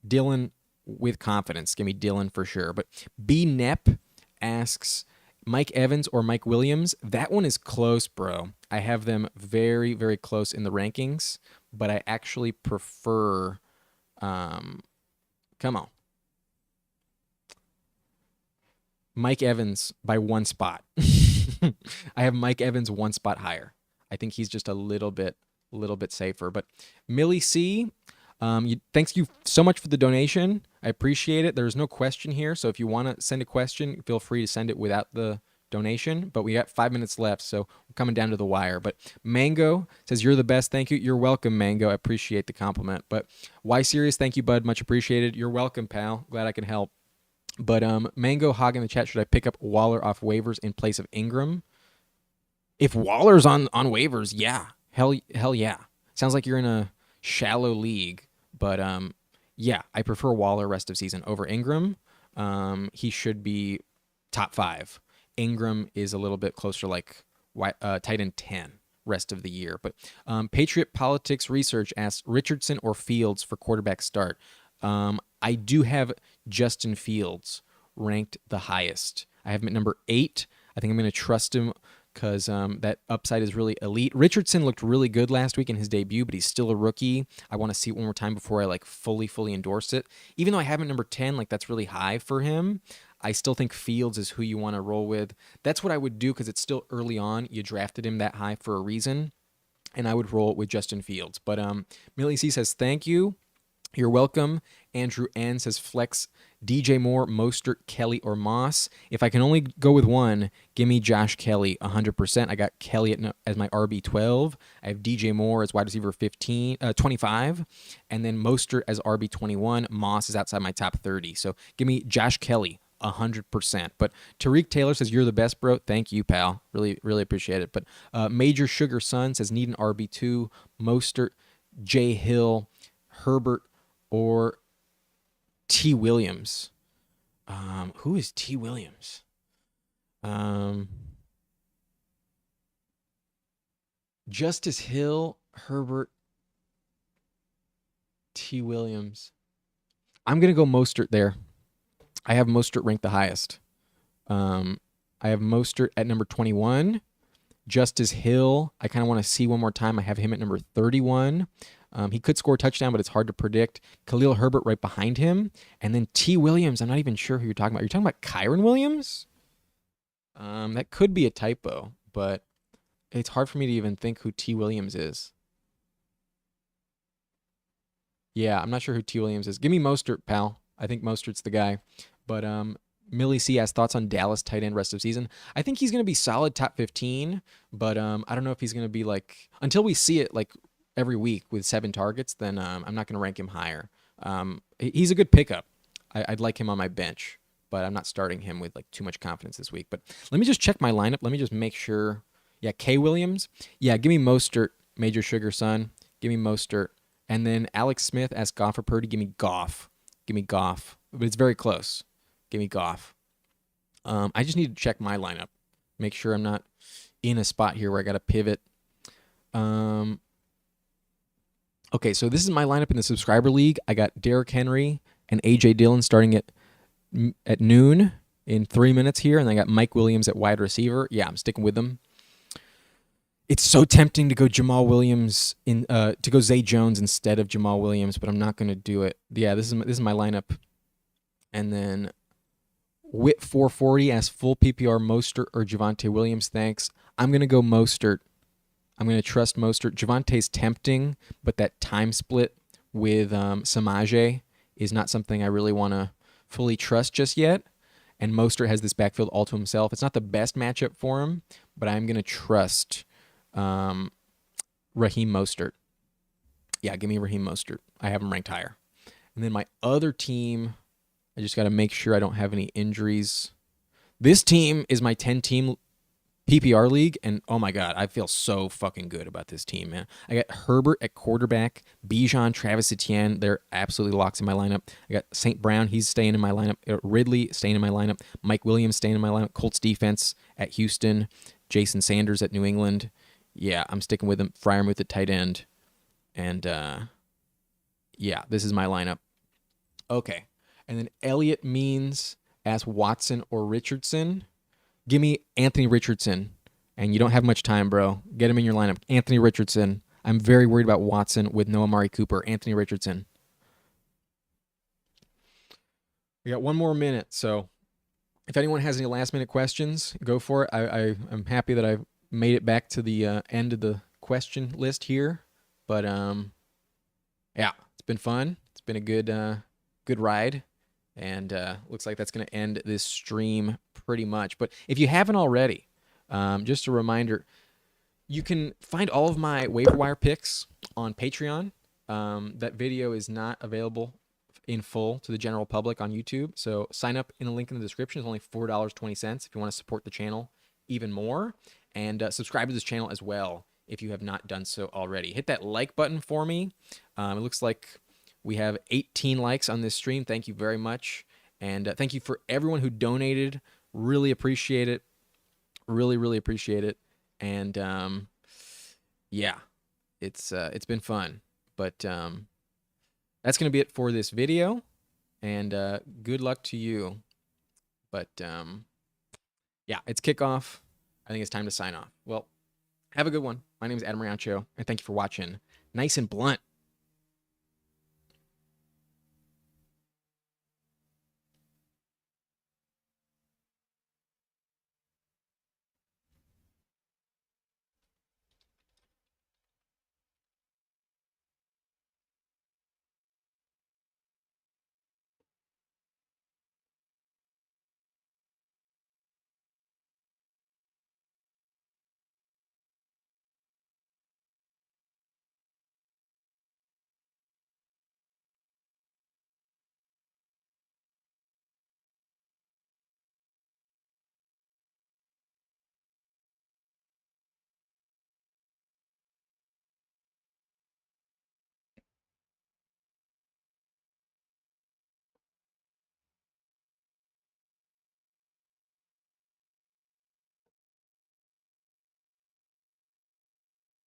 A: Dillon with confidence. Give me Dillon for sure. But B. Nep asks Mike Evans or Mike Williams. That one is close, bro. I have them very, very close in the rankings, but I actually prefer come on. Mike Evans by one spot. I have Mike Evans one spot higher. I think he's just a little bit safer. But Millie C, thanks you so much for the donation. I appreciate it. There's no question here, so if you want to send a question, feel free to send it without the donation. But we got 5 minutes left, so we're coming down to the wire. But Mango says, you're the best. Thank you. You're welcome, Mango. I appreciate the compliment. But Why Serious? Thank you, bud. Much appreciated. You're welcome, pal. Glad I can help. But Mango Hog in the chat, should I pick up Waller off waivers in place of Ingram? If Waller's on waivers, yeah. Hell yeah. Sounds like you're in a shallow league. But yeah, I prefer Waller rest of season over Ingram. He should be top 5. Ingram is a little bit closer, like tight end 10 rest of the year. But Patriot Politics Research asks Richardson or Fields for quarterback start. I do have Justin Fields ranked the highest. I have him at number 8. I think I'm going to trust him because that upside is really elite. Richardson looked really good last week in his debut, but he's still a rookie. I want to see it one more time before I fully endorse it. Even though I have him at number 10, that's really high for him, I still think Fields is who you want to roll with. That's what I would do because it's still early on. You drafted him that high for a reason, and I would roll it with Justin Fields. But Millie C says, thank you. You're welcome. Andrew N says, flex DJ Moore, Mostert, Kelly, or Moss. If I can only go with one, give me Josh Kelly 100%. I got Kelly as my RB12. I have DJ Moore as wide receiver 25, and then Mostert as RB21. Moss is outside my top 30. So give me Josh Kelly 100%. But Tariq Taylor says, you're the best, bro. Thank you, pal. Really, really appreciate it. But Major Sugar Son says, need an RB2. Mostert, Jay Hill, Herbert, or T. Williams. Who is T. Williams? Justice Hill, Herbert, T. Williams. I'm going to go Mostert there. I have Mostert ranked the highest. I have Mostert at number 21. Justice Hill, I kind of want to see one more time. I have him at number 31. He could score a touchdown, but it's hard to predict. Khalil Herbert right behind him. And then T. Williams, I'm not even sure who you're talking about. You're talking about Kyron Williams? That could be a typo, but it's hard for me to even think who T. Williams is. Yeah, I'm not sure who T. Williams is. Give me Mostert, pal. I think Mostert's the guy. But Millie C has thoughts on Dallas tight end rest of season. I think he's going to be solid top 15, but I don't know if he's going to be until we see it every week with 7 targets, then I'm not going to rank him higher. He's a good pickup. I'd like him on my bench, but I'm not starting him with too much confidence this week. But let me just check my lineup. Let me just make sure. Yeah, K. Williams. Yeah, give me Mostert, Major Sugar Son. Give me Mostert. And then Alex Smith asks Goff or Purdy. Give me Goff. Give me Goff. But it's very close. Give me Goff. I just need to check my lineup. Make sure I'm not in a spot here where I got to pivot. Okay, so this is my lineup in the subscriber league. I got Derrick Henry and A.J. Dillon starting at noon. in 3 minutes here, and I got Mike Williams at wide receiver. Yeah, I'm sticking with him. It's so tempting to go Jamal Williams to go Zay Jones instead of Jamal Williams, but I'm not going to do it. Yeah, this is my lineup. And then Wit 440 as full PPR Mostert or Javonte Williams. Thanks. I'm going to go Mostert. I'm going to trust Mostert. Javonte's tempting, but that time split with Samaje is not something I really want to fully trust just yet. And Mostert has this backfield all to himself. It's not the best matchup for him, but I'm going to trust Raheem Mostert. Yeah, give me Raheem Mostert. I have him ranked higher. And then my other team, I just got to make sure I don't have any injuries. This team is my 10-team PPR league, and oh my God, I feel so fucking good about this team, man. I got Herbert at quarterback, Bijan, Travis Etienne, they're absolutely locks in my lineup. I got St. Brown, he's staying in my lineup. Ridley staying in my lineup. Mike Williams staying in my lineup. Colts defense at Houston. Jason Sanders at New England. Yeah, I'm sticking with him. Freiermuth at tight end. And yeah, this is my lineup. Okay. And then Elliott Means as Watson or Richardson. Give me Anthony Richardson. And you don't have much time, bro. Get him in your lineup. Anthony Richardson. I'm very worried about Watson with no Amari Cooper. Anthony Richardson. We got one more minute, so if anyone has any last-minute questions, go for it. I'm happy that I've made it back to the end of the question list here. But, yeah, it's been fun. It's been a good ride. And looks like that's going to end this stream pretty much. But if you haven't already, just a reminder, you can find all of my waiver wire picks on Patreon. That video is not available in full to the general public on YouTube. So sign up in the link in the description. It's only $4.20 if you want to support the channel even more. And subscribe to this channel as well if you have not done so already. Hit that like button for me. It looks like we have 18 likes on this stream. Thank you very much. And thank you for everyone who donated. Really appreciate it. Really, really appreciate it. And yeah, it's been fun. But that's going to be it for this video. And good luck to you. But yeah, it's kickoff. I think it's time to sign off. Well, have a good one. My name is Adam Riancho, and thank you for watching. Nice and blunt.